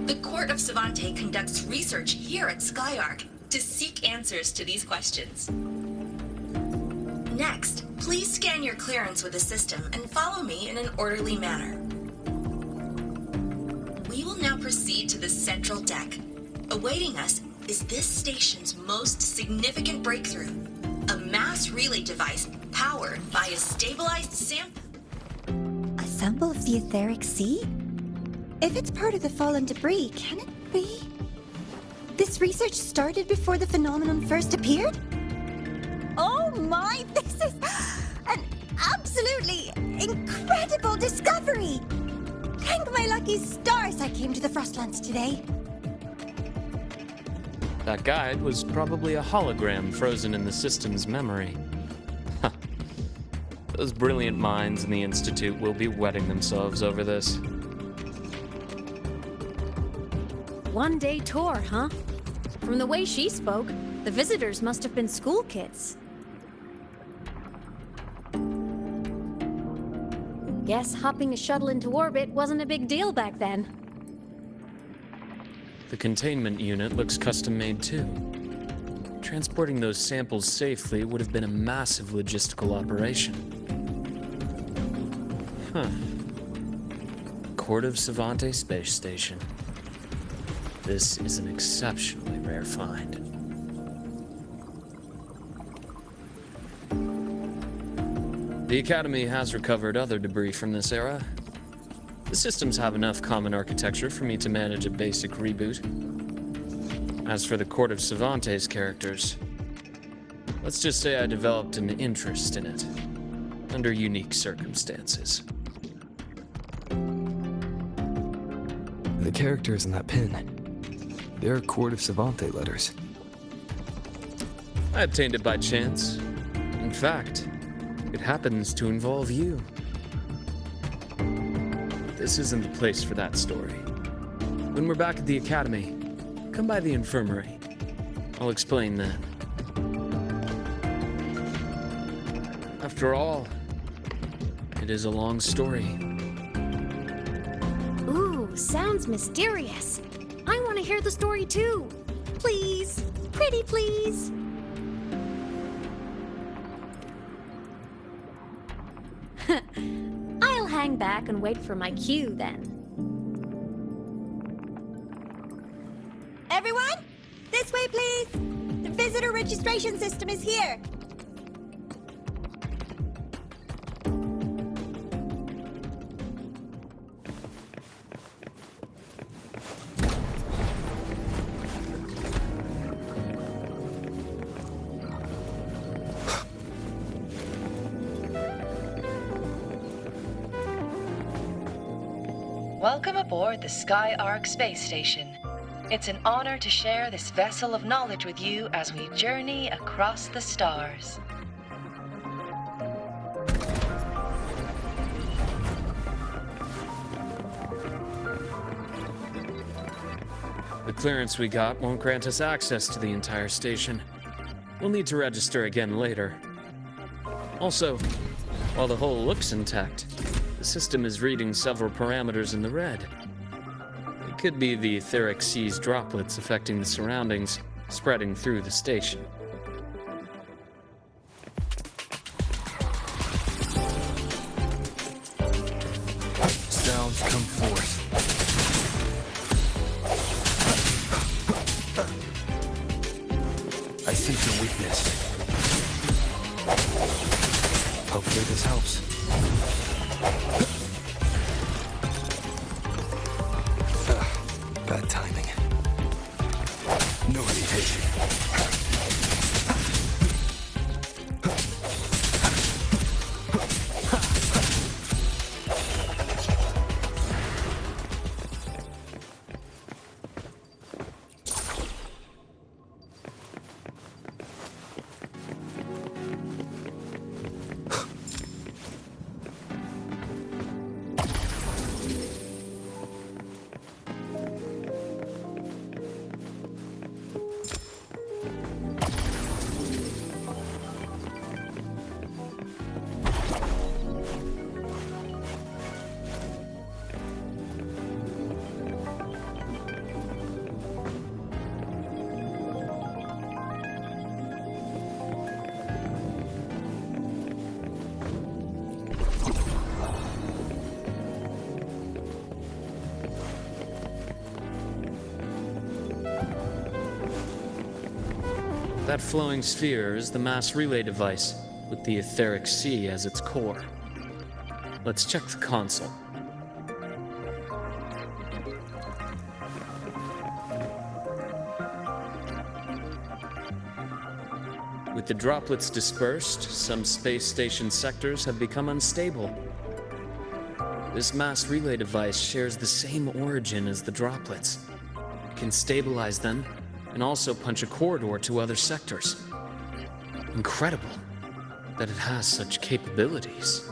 The court of Savante conducts research here at Sky Ark to seek answers to these questions. Next, please scan your clearance with the system and follow me in an orderly manner. We will now proceed to the central deck. Awaiting us is this station's most significant breakthrough, a mass relay device powered by a stabilized sample. A sample of the etheric sea? If it's part of the fallen debris, can it be? This research started before the phenomenon first appeared? Oh my, this is an absolutely incredible discovery! Thank my lucky stars I came to the Frostlands today. That guide was probably a hologram frozen in the system's memory. Those brilliant minds in the Institute will be wetting themselves over this. One-day tour, huh? From the way she spoke, the visitors must have been school kids. Guess hopping a shuttle into orbit wasn't a big deal back then. The containment unit looks custom-made too. Transporting those samples safely would have been a massive logistical operation. Huh. Court of Savante Space Station. This is an exceptionally rare find. The Academy has recovered other debris from this era. The systems have enough common architecture for me to manage a basic reboot. As for the Court of Savante's characters, let's just say I developed an interest in it, under unique circumstances. The characters in that pin, they're Court of Savante letters. I obtained it by chance. In fact, it happens to involve you. This isn't the place for that story. When we're back at the Academy, come by the infirmary. I'll explain then. After all, it is a long story. Ooh, sounds mysterious. I want to hear the story too. Please, pretty please. I'll hang back and wait for my cue then. Everyone, this way please. The visitor registration system is here. Welcome aboard the Sky Ark space station. It's an honor to share this vessel of knowledge with you as we journey across the stars. The clearance we got won't grant us access to the entire station. We'll need to register again later. Also, while the hull looks intact, the system is reading several parameters in the red. It could be the etheric sea's droplets affecting the surroundings, spreading through the station. Sounds come forth. I see your weakness. this helps. Bad timing. No hesitation. That flowing sphere is the mass relay device, with the etheric sea as its core. Let's check the console. With the droplets dispersed, some space station sectors have become unstable. This mass relay device shares the same origin as the droplets. It can stabilize them and also punch a corridor to other sectors. Incredible that it has such capabilities.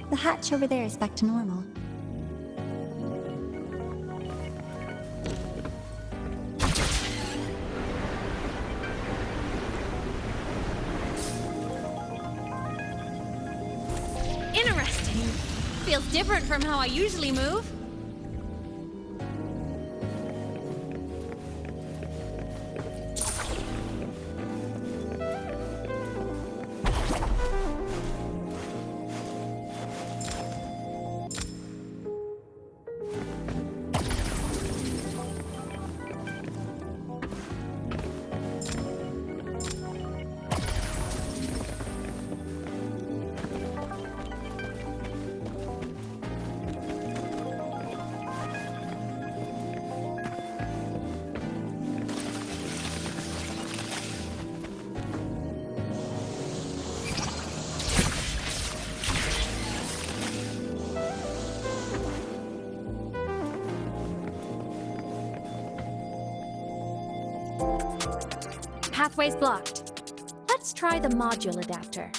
The hatch over there is back to normal. Interesting. Feels different from how I usually move. Pathway's blocked. Let's try the module adapter.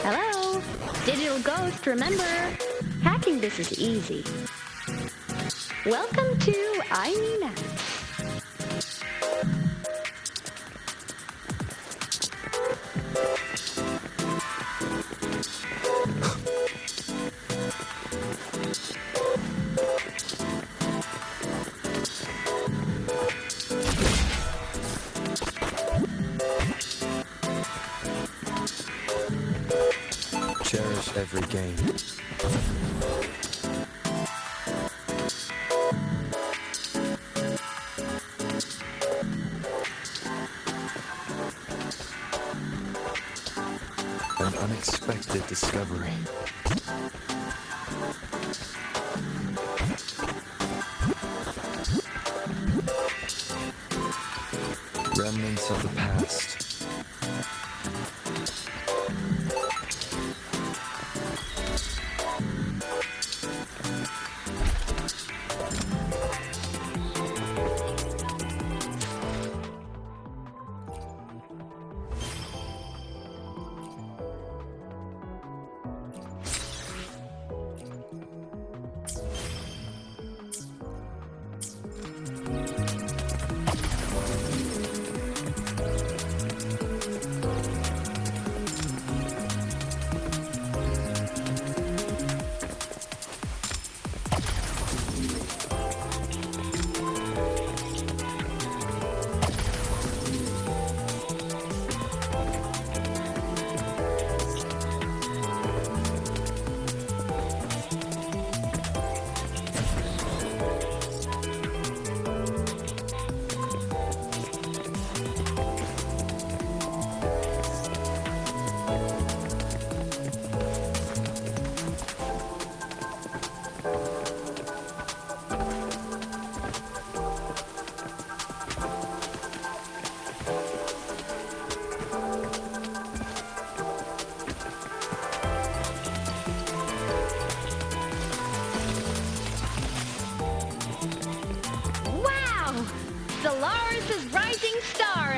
Hello? Digital Ghost, remember? Hacking this is easy. Welcome to Aemeath. Cherish every game. An unexpected discovery. Remnants of the past.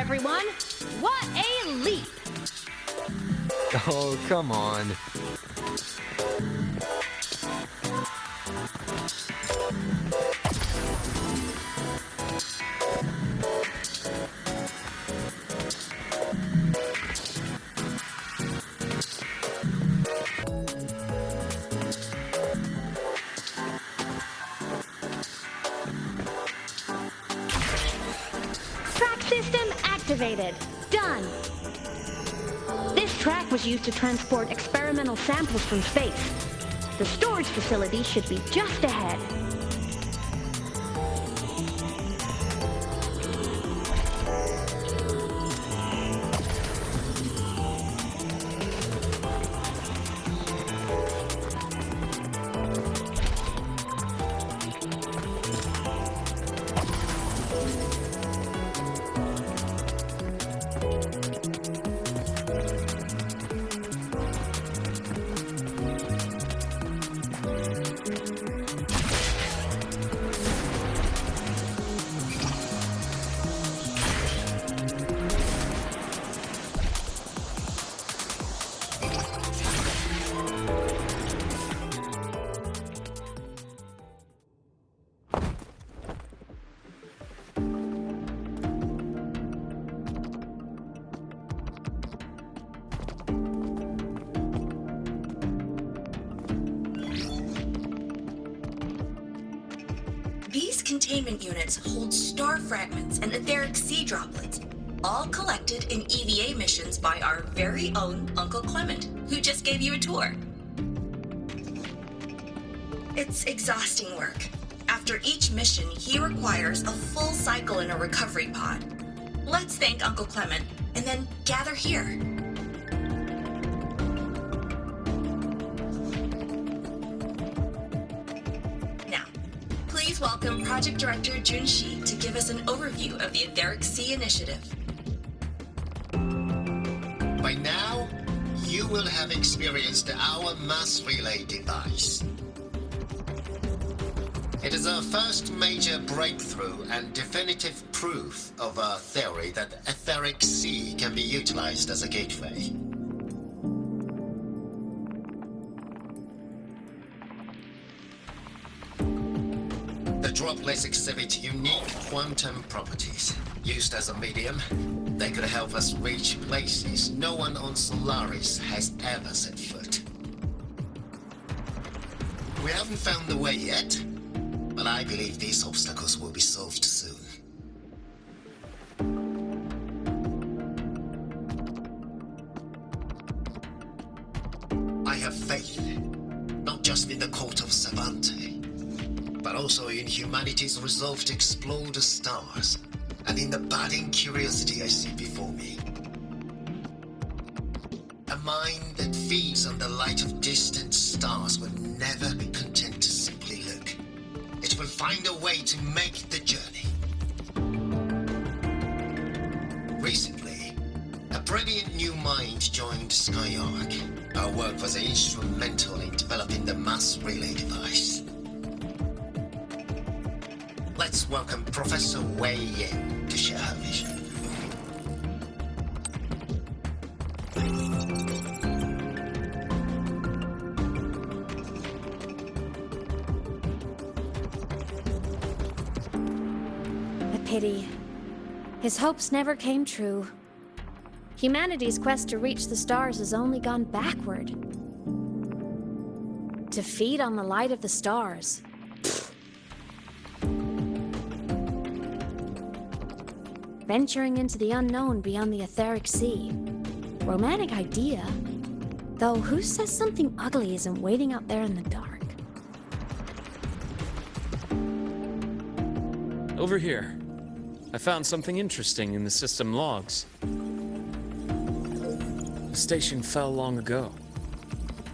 everyone! What a leap! Oh, come on. Track system activated. Done. This track was used to transport experimental samples from space. The storage facility should be just ahead. These containment units hold star fragments and etheric sea droplets, all collected in EVA missions by our very own Uncle Clement, who just gave you a tour. It's exhausting work. After each mission, he requires a full cycle in a recovery pod. Let's thank Uncle Clement, and then gather here. Please welcome Project Director Junshi to give us an overview of the Etheric Sea Initiative. By now, you will have experienced our mass relay device. It is our first major breakthrough and definitive proof of our theory that Etheric Sea can be utilized as a gateway. Droplets exhibit unique quantum properties. Used as a medium, they could help us reach places no one on Solaris has ever set foot. We haven't found the way yet, but I believe these obstacles will be solved soon. I have faith, not just in the court of Savante, but also in humanity's resolve to explore the stars, and in the budding curiosity I see before me. A mind that feeds on the light of distant stars will never be content to simply look. It will find a way to make the journey. Recently, a brilliant new mind joined Sky Ark. Our work was instrumental in developing the mass relay device. Let's welcome Professor Wei Yin to share her vision. A pity. His hopes never came true. Humanity's quest to reach the stars has only gone backward. To feed on the light of the stars. Venturing into the unknown beyond the Etheric Sea. Romantic idea. Though who says something ugly isn't waiting out there in the dark? Over here. I found something interesting in the system logs. The station fell long ago.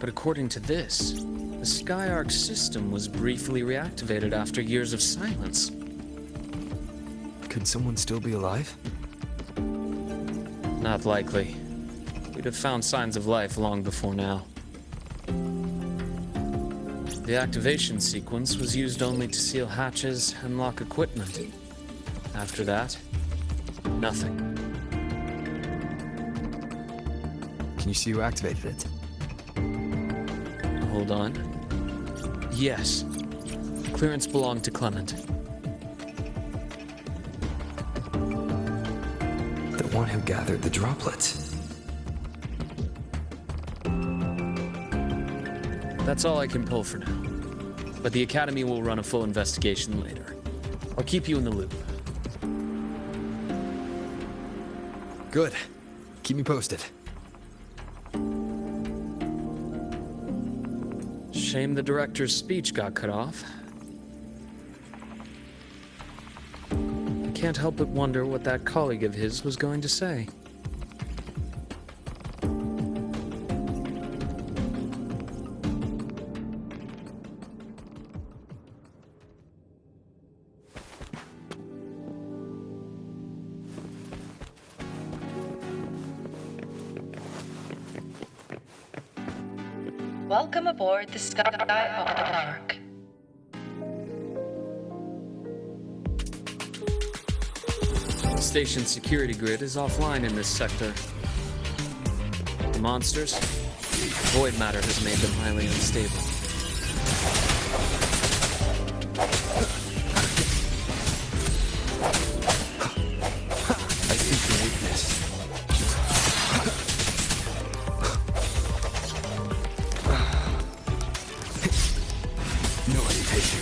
But according to this, the Sky Ark system was briefly reactivated after years of silence. Could someone still be alive? Not likely. We'd have found signs of life long before now. The activation sequence was used only to seal hatches and lock equipment. After that, nothing. Can you see who activated it? Hold on. Yes. Clearance belonged to Clement. The one who gathered the droplets. That's all I can pull for now. But the Academy will run a full investigation later. I'll keep you in the loop. Good. Keep me posted. Shame the director's speech got cut off. I can't help but wonder what that colleague of his was going to say. Welcome aboard the Sky Ark. The station's security grid is offline in this sector. The monsters, void matter has made them highly unstable. I see your weakness. No hesitation.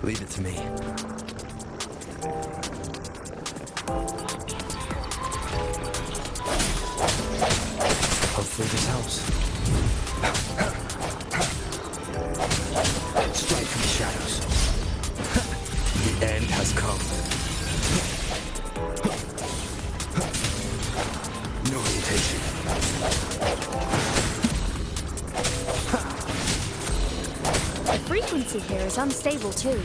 Leave it to me. Hopefully this helps. Strike from the shadows. The end has come. No hesitation. The frequency here is unstable too.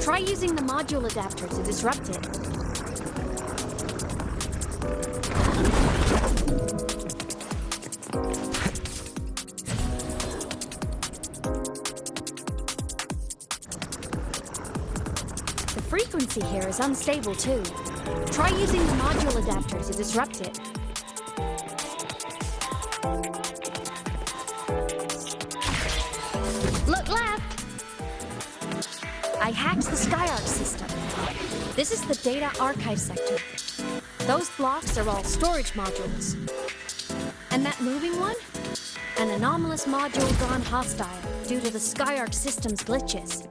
Try using the module adapter to disrupt it. The frequency here is unstable too. Try using the module adapter to disrupt it. Look left! I hacked the Sky Ark system. This is the data archive sector. Those blocks are all storage modules. And that moving one? An anomalous module gone hostile due to the Sky Ark system's glitches.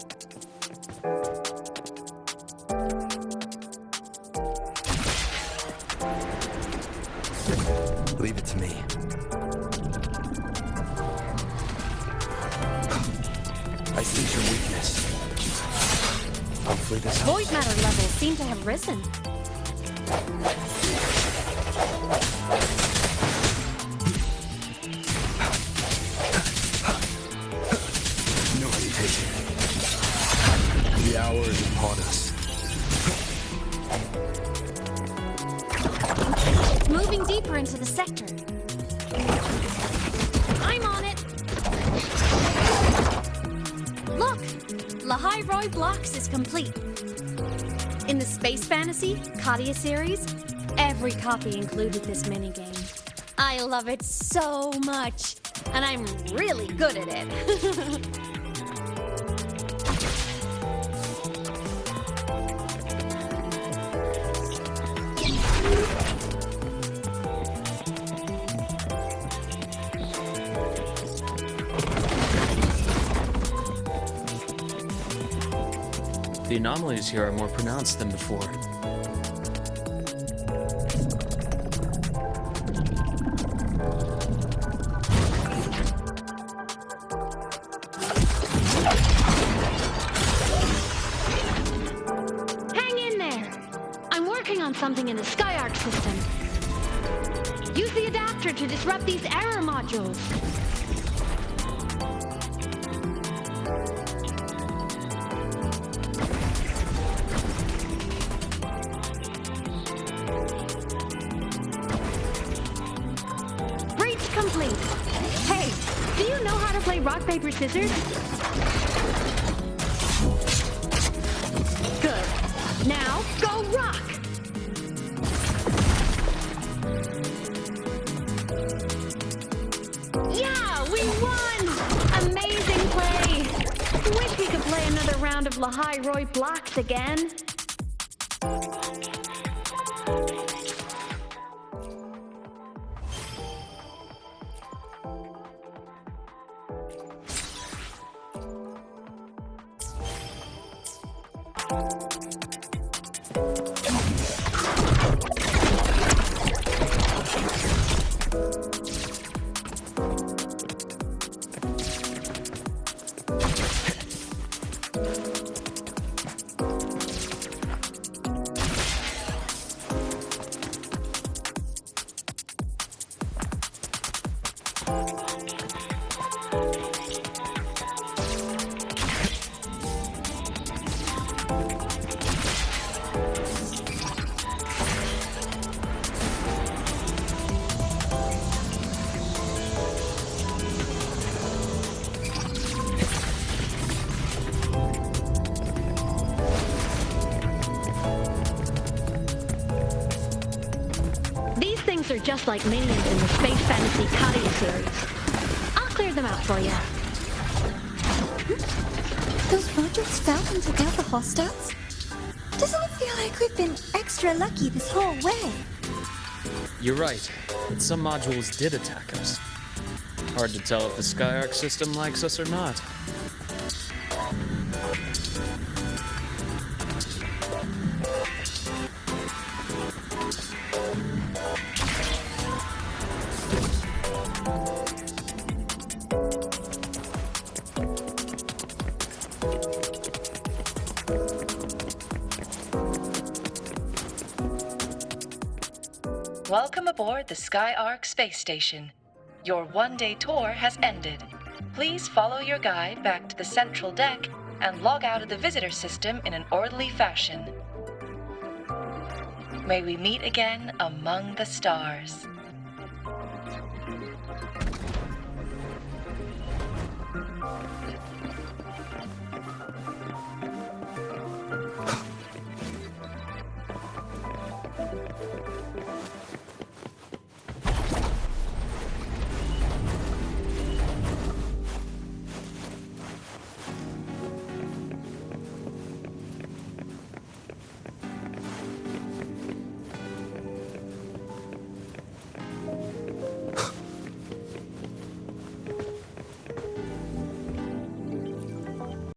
Leave it to me. I sense your weakness. Hopefully this helps. Void matter levels seem to have risen. No hesitation. moving deeper into the sector. I'm on it! Look! Lahai-Roi Blocks is complete. In the Space Fantasy Katia series, every copy included this minigame. I love it so much, and I'm really good at it. The anomalies here are more pronounced than before. Hang in there! I'm working on something in the Sky Ark system. Use the adapter to disrupt these error modules. Complete. Hey, do you know how to play rock, paper, scissors? Good. Now, go rock! Yeah, we won! Amazing play! Wish we could play another round of Lahai-Roi Blocks again. Are just like minions in the Space Fantasy Katia series. I'll clear them out for you. Those modules fell and took out the hostiles? Doesn't it feel like we've been extra lucky this whole way? You're right, but some modules did attack us. Hard to tell if the Sky Ark system likes us or not. Welcome aboard the Sky Ark space station. Your one-day tour has ended. Please follow your guide back to the central deck and log out of the visitor system in an orderly fashion. May we meet again among the stars.